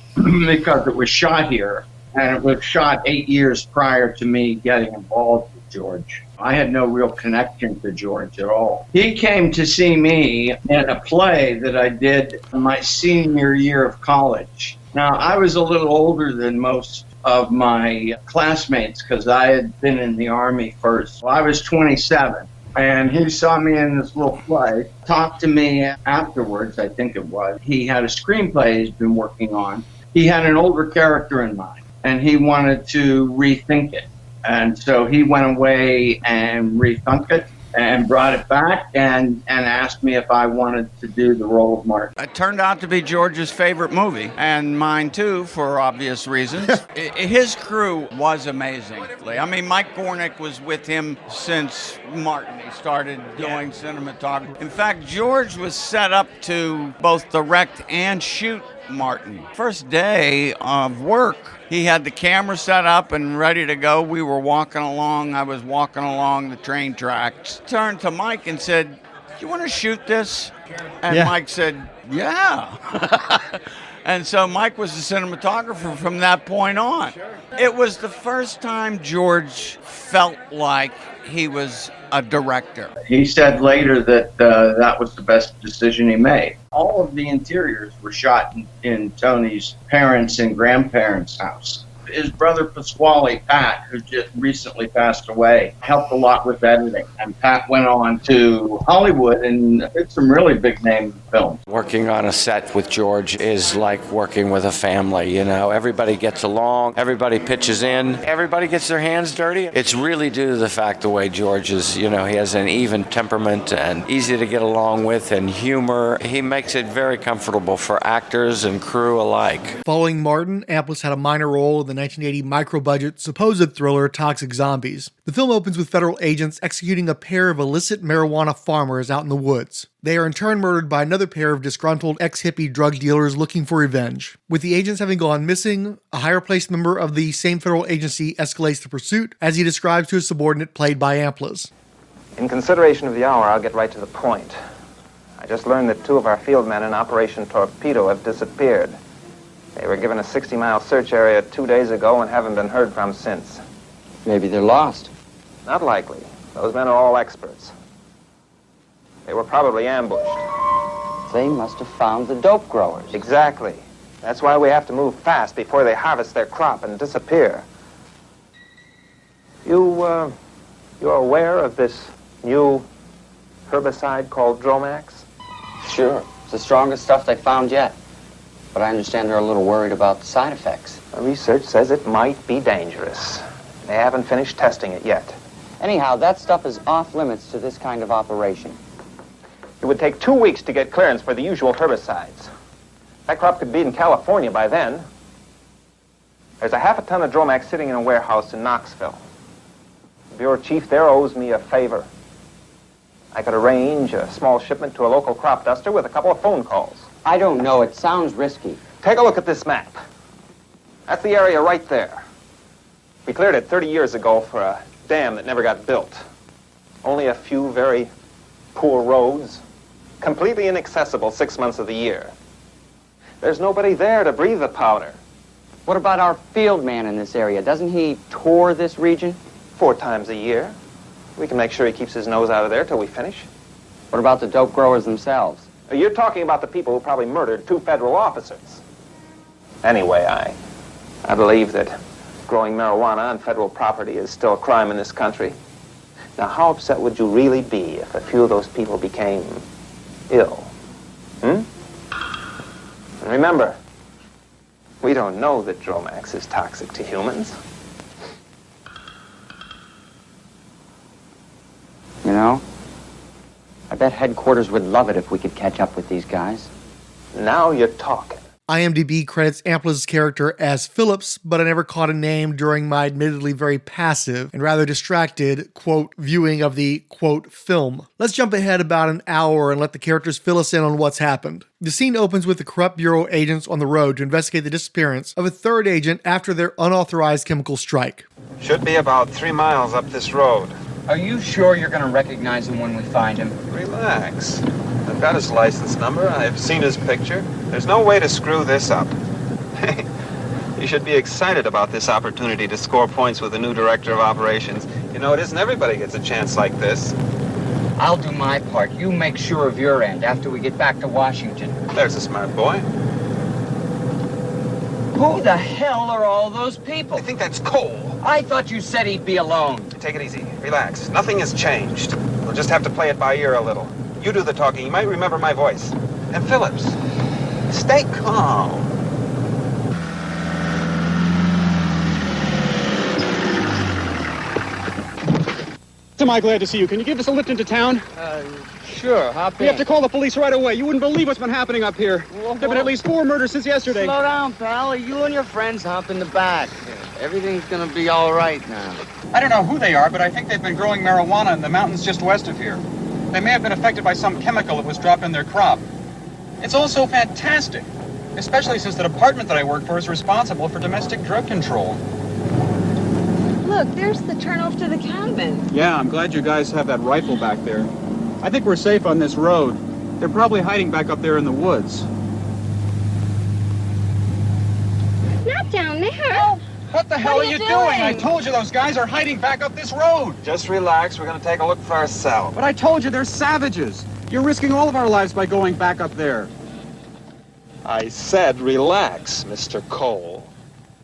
because it was shot here. And it was shot 8 years prior to me getting involved with George. I had no real connection to George at all. He came to see me in a play that I did my senior year of college. Now, I was a little older than most of my classmates because I had been in the Army first. I was 27. And he saw me in this little play, talked to me afterwards, I think it was. He had a screenplay he's been working on. He had an older character in mind, and he wanted to rethink it. And so he went away and rethunk it and brought it back and asked me if I wanted to do the role of Martin. It turned out to be George's favorite movie, and mine too, for obvious reasons. His crew was amazing. I mean, Mike Gornick was with him since Martin. He started doing cinematography. In fact, George was set up to both direct and shoot Martin. First day of work, he had the camera set up and ready to go. We were walking along. I was walking along the train tracks. Turned to Mike and said, "You want to shoot this?" And Mike said, "Yeah." And so Mike was the cinematographer from that point on. It was the first time George felt like he was a director. He said later that that was the best decision he made. All of the interiors were shot in Tony's parents' and grandparents' house. His brother Pasquale, Pat, who just recently passed away, helped a lot with editing. And Pat went on to Hollywood and did some really big-name films. Working on a set with George is like working with a family, you know. Everybody gets along, everybody pitches in, everybody gets their hands dirty. It's really due to the fact the way George is, you know, he has an even temperament and easy to get along with and humor. He makes it very comfortable for actors and crew alike. Following Martin, Amplas had a minor role in the 1980 micro-budget supposed thriller Toxic Zombies. The film opens with federal agents executing a pair of illicit marijuana farmers out in the woods. They are in turn murdered by another pair of disgruntled ex-hippie drug dealers looking for revenge. With the agents having gone missing, a higher-placed member of the same federal agency escalates the pursuit, as he describes to his subordinate played by Amplas. In consideration of the hour, I'll get right to the point. I just learned that 2 of our field men in Operation Torpedo have disappeared. They were given a 60-mile search area 2 days ago and haven't been heard from since. Maybe they're lost. Not likely. Those men are all experts. They were probably ambushed. They must have found the dope growers. Exactly. That's why we have to move fast before they harvest their crop and disappear. You're aware of this new herbicide called Dromax? Sure. It's the strongest stuff they found yet. But I understand they're a little worried about the side effects. The research says it might be dangerous. They haven't finished testing it yet. Anyhow, that stuff is off limits to this kind of operation. It would take 2 weeks to get clearance for the usual herbicides. That crop could be in California by then. There's a half a ton of Dromax sitting in a warehouse in Knoxville. The bureau chief there owes me a favor. I could arrange a small shipment to a local crop duster with a couple of phone calls. I don't know. It sounds risky. Take a look at this map. That's the area right there. We cleared it 30 years ago for a dam that never got built. Only a few very poor roads, completely inaccessible 6 months of the year. There's nobody there to breathe the powder. What about our field man in this area? Doesn't he tour this region? 4 times a year. We can make sure he keeps his nose out of there till we finish. What about the dope growers themselves? You're talking about the people who probably murdered 2 federal officers. Anyway, I believe that growing marijuana on federal property is still a crime in this country. Now, how upset would you really be if a few of those people became ill? And remember, we don't know that Dromax is toxic to humans. You know, I bet headquarters would love it if we could catch up with these guys. Now you're talking. IMDb credits Amplas' character as Phillips, but I never caught a name during my admittedly very passive and rather distracted, quote, viewing of the, quote, film. Let's jump ahead about an hour and let the characters fill us in on what's happened. The scene opens with the corrupt bureau agents on the road to investigate the disappearance of a third agent after their unauthorized chemical strike. Should be about 3 miles up this road. Are you sure you're going to recognize him when we find him? Relax. I've got his license number. I've seen his picture. There's no way to screw this up. Hey, you should be excited about this opportunity to score points with the new director of operations. You know, it isn't everybody gets a chance like this. I'll do my part. You make sure of your end after we get back to Washington. There's a smart boy. Who the hell are all those people? I think that's Cole. I thought you said he'd be alone. Take it easy. Relax. Nothing has changed. We'll just have to play it by ear a little. You do the talking. You might remember my voice. And Phillips, stay calm. Am I glad to see you? Can you give us a lift into town? Sure, hop We have to call the police right away. You wouldn't believe what's been happening up here. There have been at least 4 murders since yesterday. Slow down, pal. You and your friends hop in the back. Everything's gonna be all right now. I don't know who they are, but I think they've been growing marijuana in the mountains just west of here. They may have been affected by some chemical that was dropped in their crop. It's all so fantastic, especially since the department that I work for is responsible for domestic drug control. Look, there's the turnoff to the cabin. Yeah, I'm glad you guys have that rifle back there. I think we're safe on this road. They're probably hiding back up there in the woods. Not down there. What the hell are you doing? I told you those guys are hiding back up this road. Just relax. We're going to take a look for ourselves. But I told you they're savages. You're risking all of our lives by going back up there. I said relax, Mr. Cole.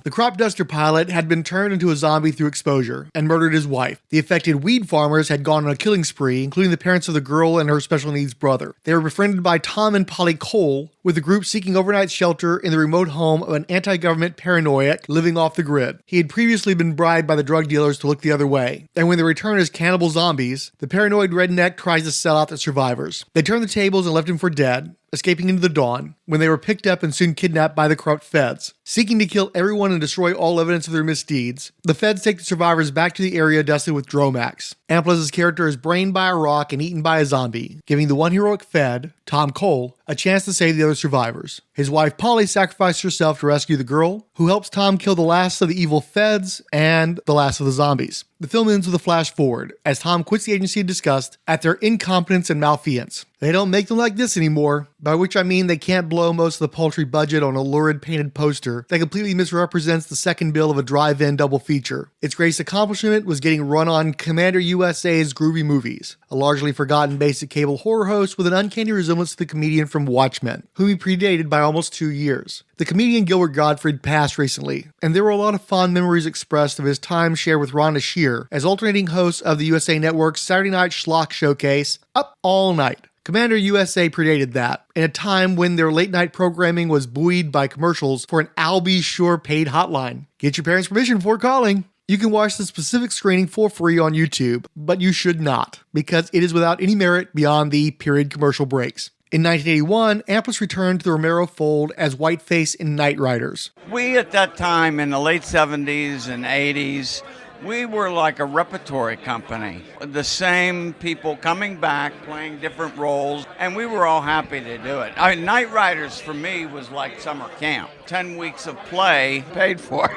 The crop duster pilot had been turned into a zombie through exposure and murdered his wife. The affected weed farmers had gone on a killing spree, including the parents of the girl and her special needs brother. They were befriended by Tom and Polly Cole, with the group seeking overnight shelter in the remote home of an anti-government paranoiac living off the grid. He had previously been bribed by the drug dealers to look the other way, and when they returned as cannibal zombies, the paranoid redneck tries to sell out the survivors. They turned the tables and left him for dead, escaping into the dawn, when they were picked up and soon kidnapped by the corrupt feds. Seeking to kill everyone and destroy all evidence of their misdeeds, the feds take the survivors back to the area dusted with Dromax. Amplas' character is brained by a rock and eaten by a zombie, giving the one heroic fed, Tom Cole, a chance to save the other survivors. His wife Polly sacrificed herself to rescue the girl, who helps Tom kill the last of the evil feds and the last of the zombies. The film ends with a flash forward, as Tom quits the agency disgust at their incompetence and malfeasance. They don't make them like this anymore, by which I mean they can't blow most of the paltry budget on a lurid painted poster that completely misrepresents the second bill of a drive-in double feature. Its greatest accomplishment was getting run on Commander USA's Groovy Movies, a largely forgotten basic cable horror host with an uncanny resemblance to the comedian from Watchmen, whom he predated by almost 2 years. The comedian Gilbert Gottfried passed recently, and there were a lot of fond memories expressed of his time shared with Rhonda Shear as alternating host of the USA Network's Saturday Night Schlock Showcase, Up All Night. Commander USA predated that, in a time when their late-night programming was buoyed by commercials for an I'll Be Sure paid hotline. Get your parents' permission before calling. You can watch the specific screening for free on YouTube, but you should not, because it is without any merit beyond the period commercial breaks. In 1981, Amplas returned to the Romero fold as Whiteface in Night Riders. We, at that time, in the late 70s and 80s, we were like a repertory company. The same people coming back, playing different roles, and we were all happy to do it. I mean, Night Riders for me was like summer camp. 10 weeks of play paid for.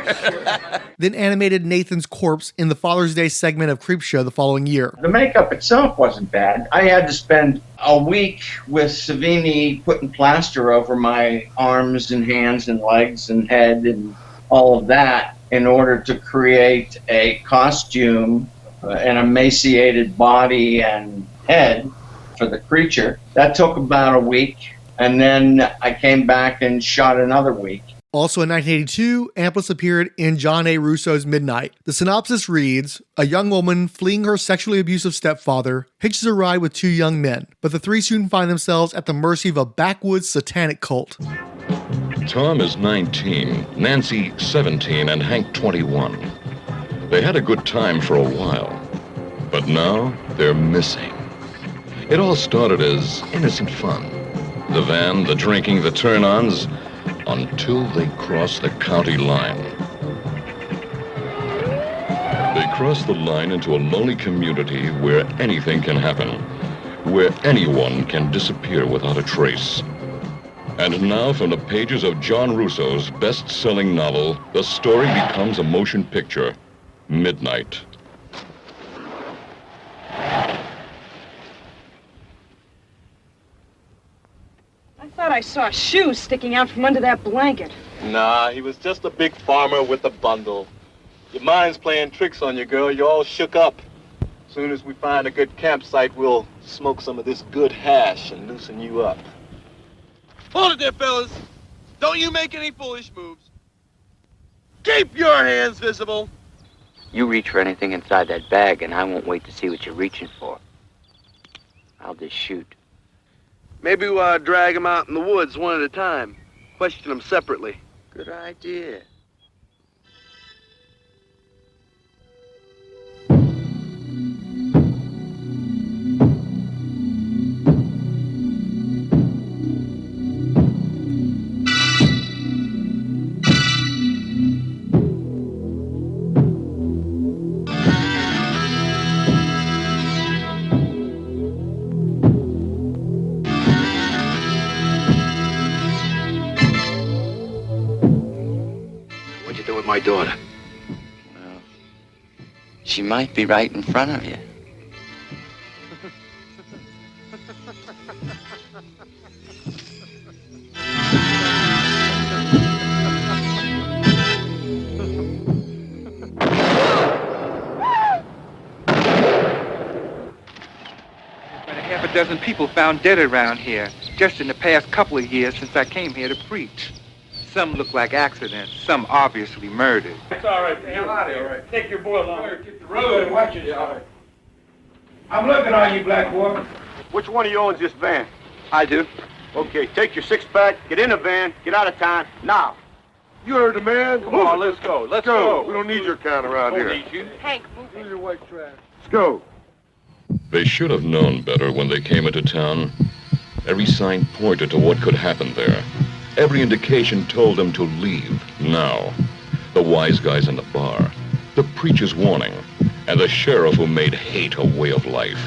Then animated Nathan's corpse in the Father's Day segment of Creepshow the following year. The makeup itself wasn't bad. I had to spend a week with Savini putting plaster over my arms and hands and legs and head and all of that in order to create a costume, an emaciated body and head for the creature. That took about a week, and then I came back and shot another week. Also in 1982, Amplas appeared in John A. Russo's Midnight. The synopsis reads, a young woman fleeing her sexually abusive stepfather hitches a ride with 2 young men, but the 3 soon find themselves at the mercy of a backwoods satanic cult. Tom is 19, Nancy 17, and Hank 21. They had a good time for a while, but now they're missing. It all started as innocent fun. The van, the drinking, the turn-ons, until they crossed the county line. They crossed the line into a lonely community where anything can happen, where anyone can disappear without a trace. And now, from the pages of John Russo's best-selling novel, the story becomes a motion picture, Midnight. I thought I saw a shoe sticking out from under that blanket. Nah, he was just a big farmer with a bundle. Your mind's playing tricks on you, girl. You're all shook up. As soon as we find a good campsite, we'll smoke some of this good hash and loosen you up. Hold it there, fellas. Don't you make any foolish moves. Keep your hands visible. You reach for anything inside that bag, and I won't wait to see what you're reaching for. I'll just shoot. Maybe we ought to drag them out in the woods one at a time. Question them separately. Good idea. my daughter? Well, she might be right in front of you. Half a dozen people found dead around here just in the past couple of years since I came here to preach. Some look like accidents, some obviously murdered. It's all right. Hang out of here. All right. Take your boy along. Get the road. Watch it. All right. I'm looking on you, Black Wolf. Which one of you owns this van? I do. Okay, take your six-pack, get in the van, get out of town, now. You heard the man. Come on, let's go. Let's go. We don't need your kind around here. Don't need you. Hank, move it. Your white trash. Let's go. They should have known better when they came into town. Every sign pointed to what could happen there. Every indication told them to leave now. The wise guys in the bar, the preacher's warning, and the sheriff who made hate a way of life.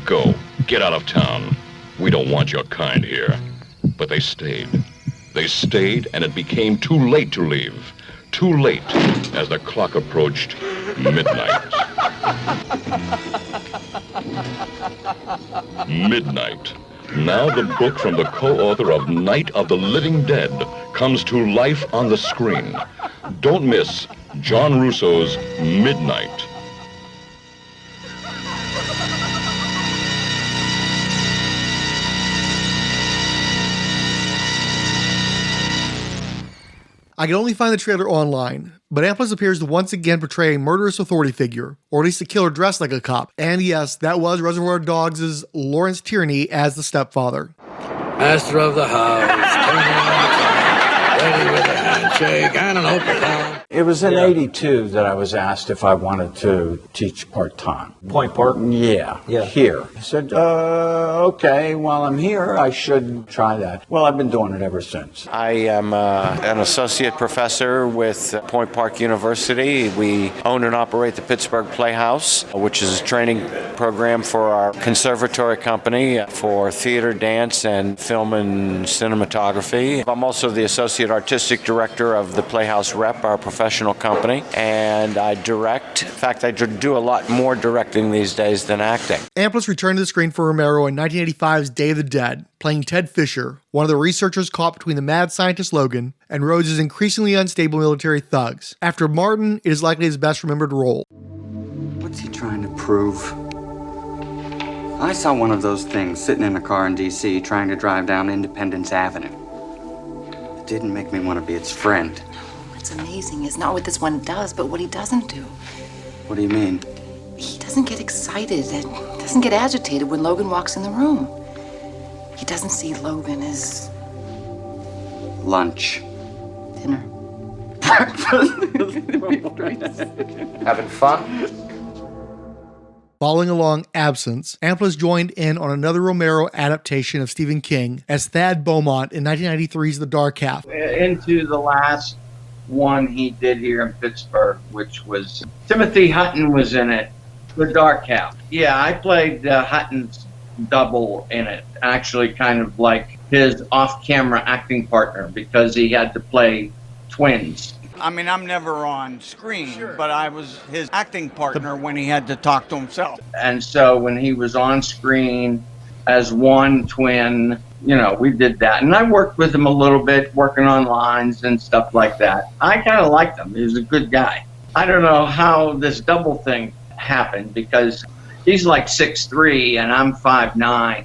Go, get out of town. We don't want your kind here. But they stayed. They stayed, and it became too late to leave. Too late as the clock approached midnight. Midnight. Now the book from the co-author of Night of the Living Dead comes to life on the screen. Don't miss John Russo's Midnight. I can only find the trailer online, but Amplas appears to once again portray a murderous authority figure, or at least a killer dressed like a cop. And yes, that was Reservoir Dogs' Lawrence Tierney as the stepfather. Master of the house, ready with a handshake and an open palm. It was in 82 that I was asked if I wanted to teach part-time. Point Park? Yeah, here. I said, okay, while I'm here, I should try that. Well, I've been doing it ever since. I am an associate professor with Point Park University. We own and operate the Pittsburgh Playhouse, which is a training program for our conservatory company for theater, dance, and film and cinematography. I'm also the associate artistic director of the Playhouse Rep, our professional company, and I direct. In fact, I do a lot more directing these days than acting. Amplas returned to the screen for Romero in 1985's Day of the Dead, playing Ted Fisher, one of the researchers caught between the mad scientist Logan and Rhodes' increasingly unstable military thugs. After Martin, it is likely his best remembered role. What's he trying to prove? I saw one of those things sitting in a car in D.C. trying to drive down Independence Avenue. It didn't make me want to be its friend. What's amazing is not what this one does, but what he doesn't do. What do you mean? He doesn't get excited, doesn't get agitated when Logan walks in the room. He doesn't see Logan as... lunch. dinner. Having fun? Following along Absence, Amplas joined in on another Romero adaptation of Stephen King as Thad Beaumont in 1993's The Dark Half. Into the last one he did here in Pittsburgh, which was Timothy Hutton was in it, The Dark Half. Yeah, I played Hutton's double in it, actually kind of like his off-camera acting partner, because he had to play twins. I mean, I'm never on screen, but I was his acting partner when he had to talk to himself. And so when he was on screen as one twin, you know, we did that. And I worked with him a little bit, working on lines and stuff like that. I kind of liked him. He was a good guy. I don't know how this double thing happened, because he's like 6'3" and I'm 5'9".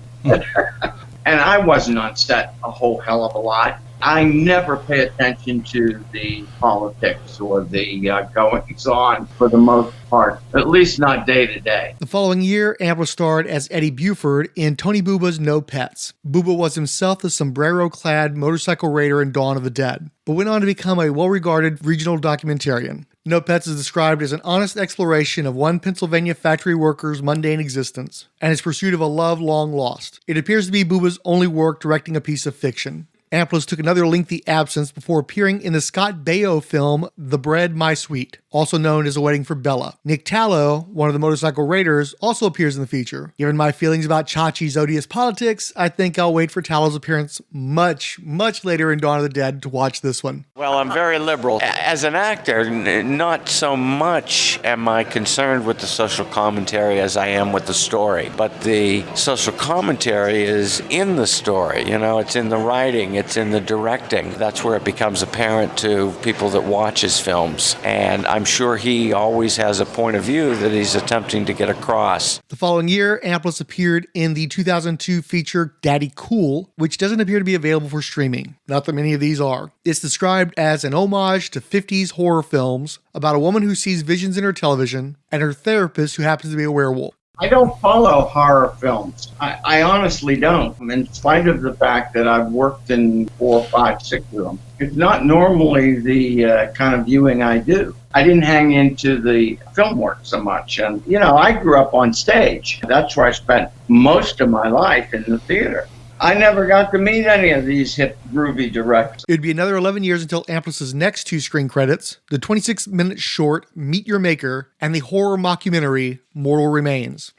And I wasn't on set a whole hell of a lot. I never pay attention to the politics or the goings-on for the most part, at least not day to day. The following year, Amplas starred as Eddie Buford in Tony Bubba's No Pets. Bubba was himself the sombrero-clad motorcycle raider in Dawn of the Dead, but went on to become a well-regarded regional documentarian. No Pets is described as an honest exploration of one Pennsylvania factory worker's mundane existence and his pursuit of a love long lost. It appears to be Bubba's only work directing a piece of fiction. Amplas took another lengthy absence before appearing in the Scott Baio film The Bread, My Sweet, also known as A Wedding for Bella. Nick Tallow, one of the motorcycle raiders, also appears in the feature. Given my feelings about Chachi's odious politics, I think I'll wait for Tallow's appearance much, much later in Dawn of the Dead to watch this one. Well, I'm very liberal. As an actor, not so much am I concerned with the social commentary as I am with the story. But the social commentary is in the story. You know, it's in the writing, it's in the directing. That's where it becomes apparent to people that watch his films. And I'm sure he always has a point of view that he's attempting to get across. The following year, Amplas appeared in the 2002 feature Daddy Cool, which doesn't appear to be available for streaming. Not that many of these are. It's described as an homage to 50s horror films about a woman who sees visions in her television and her therapist who happens to be a werewolf. I don't follow horror films. I honestly don't, in spite of the fact that I've worked in 4, 5, 6 of them. It's not normally the kind of viewing I do. I didn't hang into the film work so much. And, you know, I grew up on stage. That's where I spent most of my life, in the theater. I never got to meet any of these hip, groovy directors. It would be another 11 years until Amplas' next 2 screen credits, the 26-minute short Meet Your Maker and the horror mockumentary Mortal Remains.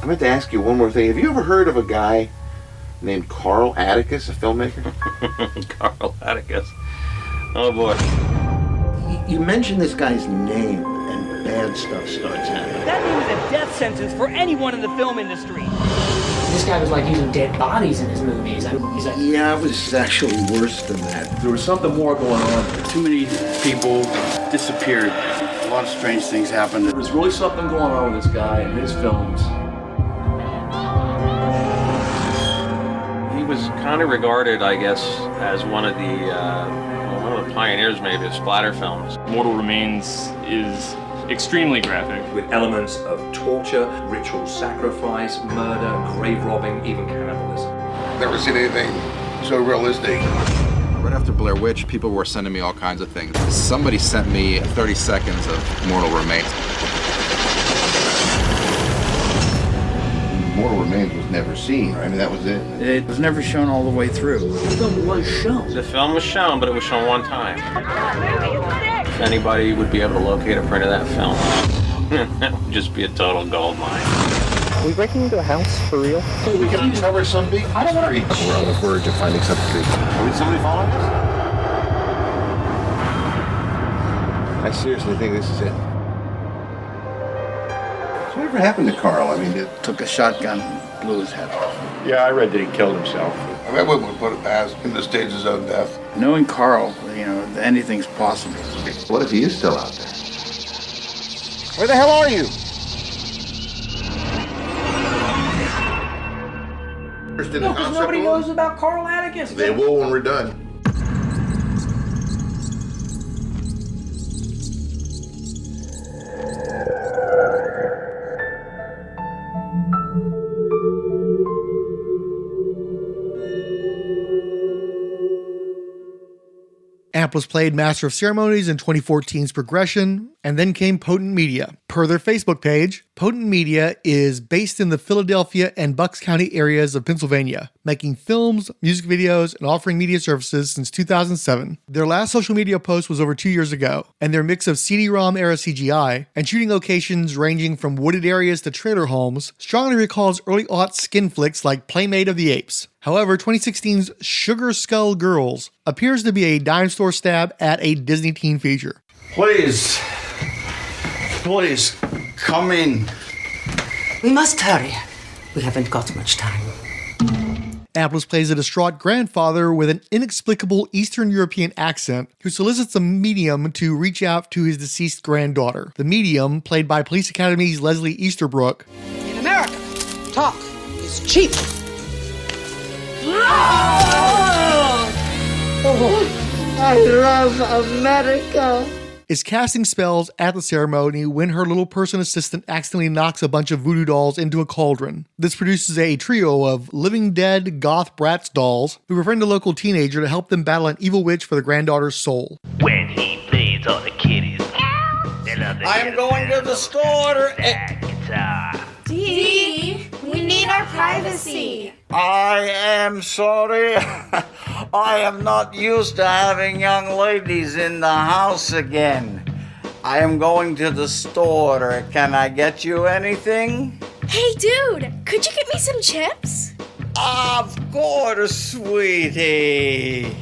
I meant to ask you one more thing. Have you ever heard of a guy named Carl Atticus, a filmmaker? Carl Atticus. Oh boy. You mention this guy's name and bad stuff starts happening. That means a death sentence for anyone in the film industry. This guy was like using dead bodies in his movies. Yeah, it was actually worse than that. There was something more going on. Too many people disappeared. A lot of strange things happened. There was really something going on with this guy and his films. He was kind of regarded, I guess, as one of the pioneers, maybe, of splatter films. Mortal Remains is extremely graphic, with elements of torture, ritual sacrifice, murder, grave robbing, even cannibalism. Never seen anything so realistic. Right after Blair Witch, people were sending me all kinds of things. Somebody sent me 30 seconds of Mortal Remains. Mortal Remains was never seen, right? I mean, that was it. It was never shown all the way through. The film was shown. The film was shown, but it was shown one time. If anybody would be able to locate a print of that film, that would just be a total gold mine. Are we breaking into a house for real? We can uncover some big mystery. We're on the verge of finding something big. Is somebody following us? I seriously think this is it. So whatever happened to Carl? I mean, it took a shotgun and blew his head off. Yeah, I read that he killed himself. I mean, I wouldn't put it past in the stages of death. Knowing Carl, you know, anything's possible. What if he is still out there? Where the hell are you? No, because nobody knows about Carl Atticus. They will when we're done. Amplas played Master of Ceremonies in 2014's Progression, and then came Potent Media. Per their Facebook page, Potent Media is based in the Philadelphia and Bucks County areas of Pennsylvania, making films, music videos, and offering media services since 2007. Their last social media post was over 2 years ago, and their mix of CD-ROM era CGI and shooting locations ranging from wooded areas to trailer homes strongly recalls early-aught skin flicks like Playmate of the Apes. However, 2016's Sugar Skull Girls appears to be a dime store stab at a Disney teen feature. Please, come in. We must hurry. We haven't got much time. Amplas plays a distraught grandfather with an inexplicable Eastern European accent who solicits a medium to reach out to his deceased granddaughter. The medium, played by Police Academy's Leslie Easterbrook. In America, talk is cheap. Oh, I love America. is casting spells at the ceremony when her little person assistant accidentally knocks a bunch of voodoo dolls into a cauldron. This produces a trio of living dead goth brats dolls who befriend a local teenager to help them battle an evil witch for the granddaughter's soul. When he plays all the kiddies, I am going to the store. Dee, we need our privacy. I am sorry. I am not used to having young ladies in the house again. I am going to the store. Can I get you anything? Hey, dude, could you get me some chips? Of course, sweetie.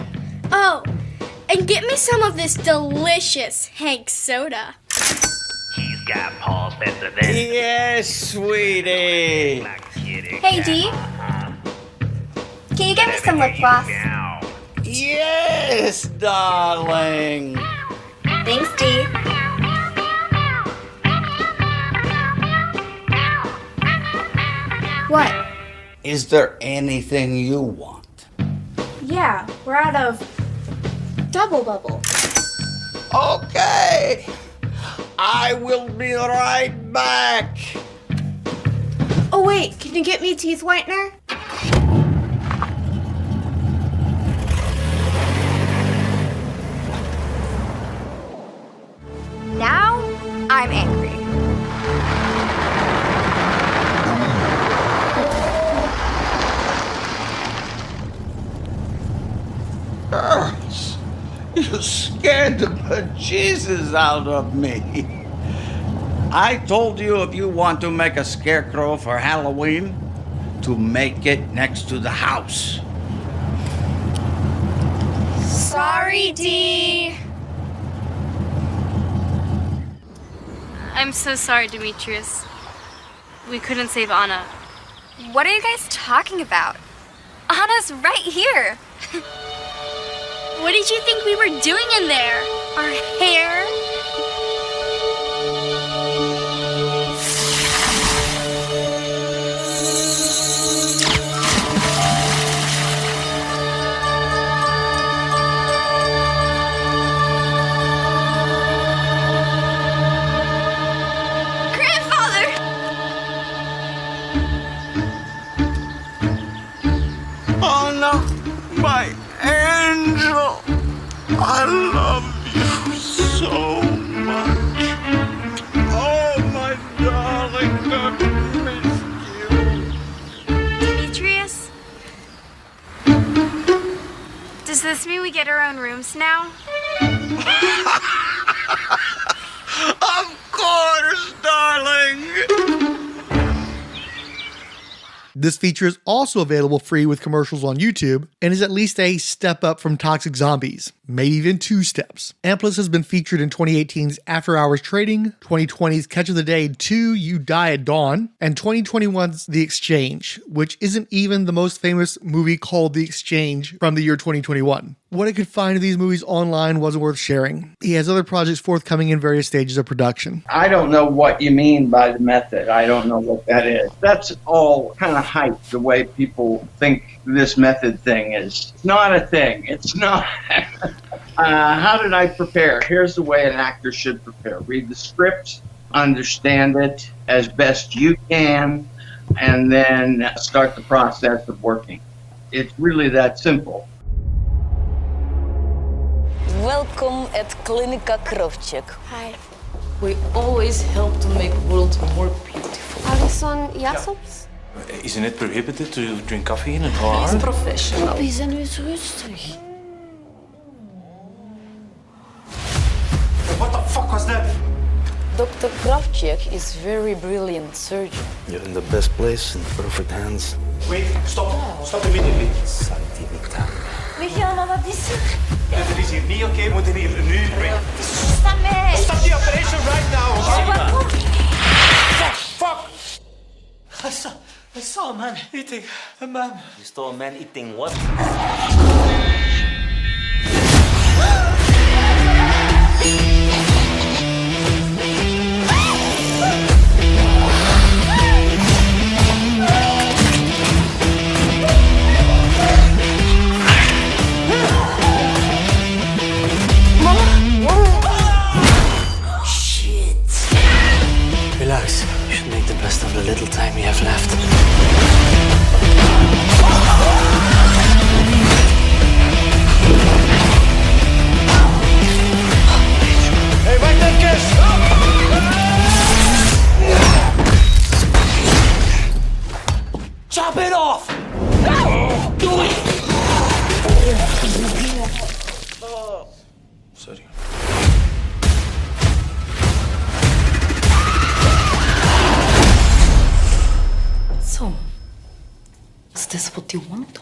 Oh, and get me some of this delicious Hank soda. He's got paws better than... Yes, sweetie. Hey, Dee. Can you get me some lip gloss? Yes, darling. Thanks, Dee. What? Is there anything you want? Yeah, we're out of double bubble. Okay. I will be right back. Oh, wait, can you get me a teeth whitener? Now, I'm angry. Girls, you scared the bejesus out of me. I told you if you want to make a scarecrow for Halloween, to make it next to the house. Sorry, Dee. I'm so sorry, Demetrius. We couldn't save Anna. What are you guys talking about? Anna's right here. What did you think we were doing in there? Our hair? My angel, I love you so much. Oh, my darling, I miss you. Demetrius? Does this mean we get our own rooms now? Of course, darling. This feature is also available free with commercials on YouTube and is at least a step up from Toxic Zombies, maybe even 2 steps. Amplas has been featured in 2018's After Hours Trading, 2020's Catch of the Day 2 You Die at Dawn, and 2021's The Exchange, which isn't even the most famous movie called The Exchange from the year 2021. What I could find of these movies online wasn't worth sharing. He has other projects forthcoming in various stages of production. I don't know what you mean by the method. I don't know what that is. That's all kind of hype, the way people think this method thing is. It's not a thing. It's not. How did I prepare? Here's the way an actor should prepare. Read the script, understand it as best you can, and then start the process of working. It's really that simple. Welcome at Klinika Krovchek. Hi. We always help to make world more beautiful. Alison Jassops? Isn't it prohibited to drink coffee in an OR? He's professional. We zijn nu eens rustig. What the fuck was that? Dr. Kravchuk is very brilliant surgeon. You're in the best place, in perfect hands. Wait, stop. Stop immediately. Michael, maar wat is er? Het is hier niet oké, we moeten hier nu weg. Sta mee. Stop the operation right now. Fuck! I saw a man eating a man. You saw a man eating what? boys. We should make the best of the little time we have left. Hey, weg dat kist! Chop it off! Do it! Sorry. So, is this what you want?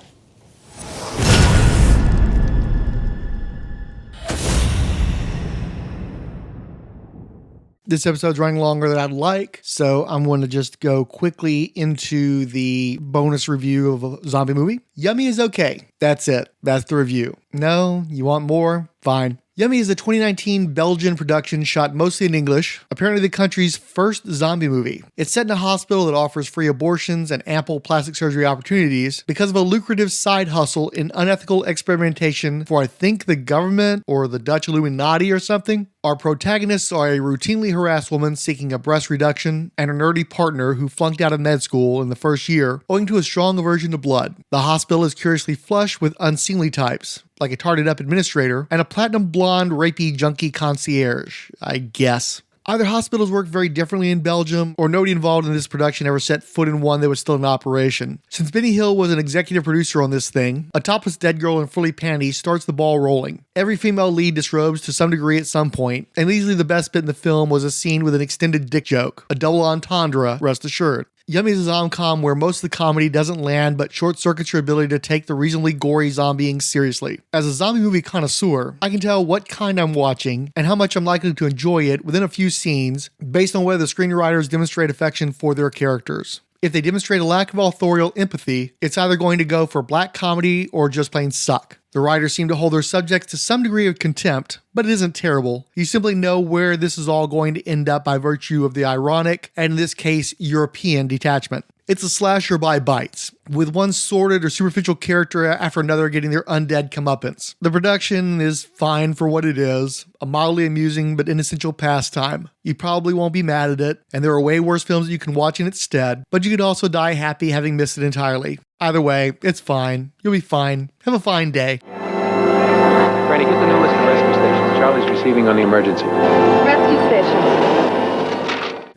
This episode's running longer than I'd like, so I'm going to just go quickly into the bonus review of a zombie movie. Yummy is okay. That's it. That's the review. No, you want more? Fine. Yummy is a 2019 Belgian production shot mostly in English, apparently the country's first zombie movie. It's set in a hospital that offers free abortions and ample plastic surgery opportunities because of a lucrative side hustle in unethical experimentation for, I think, the government or the Dutch Illuminati or something. Our protagonists are a routinely harassed woman seeking a breast reduction and her nerdy partner who flunked out of med school in the first year owing to a strong aversion to blood. The hospital is curiously flush with unseemly types, like a tarted up administrator and a platinum blonde rapey junkie concierge, I guess. Either hospitals work very differently in Belgium, or nobody involved in this production ever set foot in one that was still in operation. Since Benny Hill was an executive producer on this thing, a topless dead girl in frilly panties starts the ball rolling. Every female lead disrobes to some degree at some point, and easily the best bit in the film was a scene with an extended dick joke. A double entendre, rest assured. Yummy is a zom-com where most of the comedy doesn't land but short-circuits your ability to take the reasonably gory zombieing seriously. As a zombie movie connoisseur, I can tell what kind I'm watching and how much I'm likely to enjoy it within a few scenes based on whether the screenwriters demonstrate affection for their characters. If they demonstrate a lack of authorial empathy, it's either going to go for black comedy or just plain suck. The writers seem to hold their subjects to some degree of contempt, but it isn't terrible. You simply know where this is all going to end up by virtue of the ironic, and in this case, European detachment. It's a slasher by bites, with one sordid or superficial character after another getting their undead comeuppance. The production is fine for what it is, a mildly amusing but inessential pastime. You probably won't be mad at it, and there are way worse films that you can watch in its stead, but you could also die happy having missed it entirely. Either way, it's fine. You'll be fine. Have a fine day. Granny, get the new list of rescue stations. Charlie's receiving on the emergency. Rescue stations.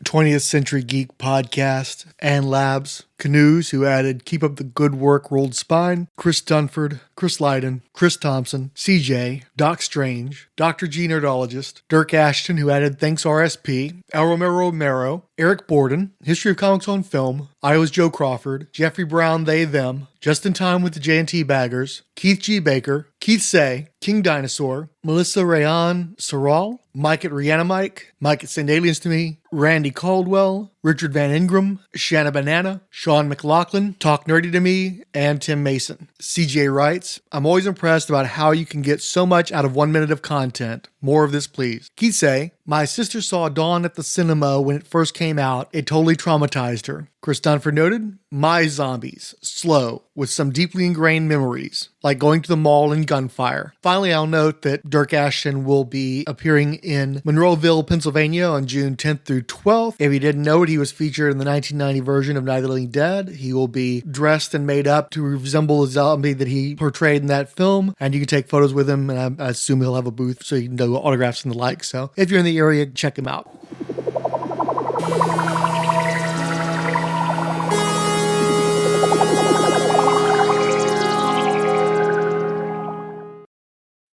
20th Century Geek Podcast, and Labs, Canoes, who added Keep Up the Good Work, Rolled Spine, Chris Dunford, Chris Lydon, Chris Thompson, CJ, Doc Strange, Dr. G Nerdologist, Dirk Ashton, who added Thanks RSP, El Romero, Eric Borden, History of Comics on Film, Iowa's Joe Crawford, Jeffrey Brown, They, Them, Just in Time with the J&T Baggers, Keith G. Baker, Keith Say, King Dinosaur, Melissa Rayan Sorrell, Mike at Rihanna Mike at Send Aliens to Me, Randy Caldwell, Richard Van Ingram, Shanna Banana, Sean McLaughlin, Talk Nerdy to Me, and Tim Mason. CJ writes, I'm always impressed about how you can get so much out of 1 minute of content. More of this, please. Keith Say, my sister saw Dawn at the cinema when it first came out. It totally traumatized her. Chris Dunford noted, my zombies, slow, with some deeply ingrained memories, like going to the mall and gunfire. Finally, I'll note that Dirk Ashton will be appearing in Monroeville, Pennsylvania on June 10th through 12th. If you didn't know it, he was featured in the 1990 version of Night of the Living Dead. He will be dressed and made up to resemble a zombie that he portrayed in that film, and you can take photos with him, and I assume he'll have a booth so you can do autographs and the like. So if you're in the area, check him out.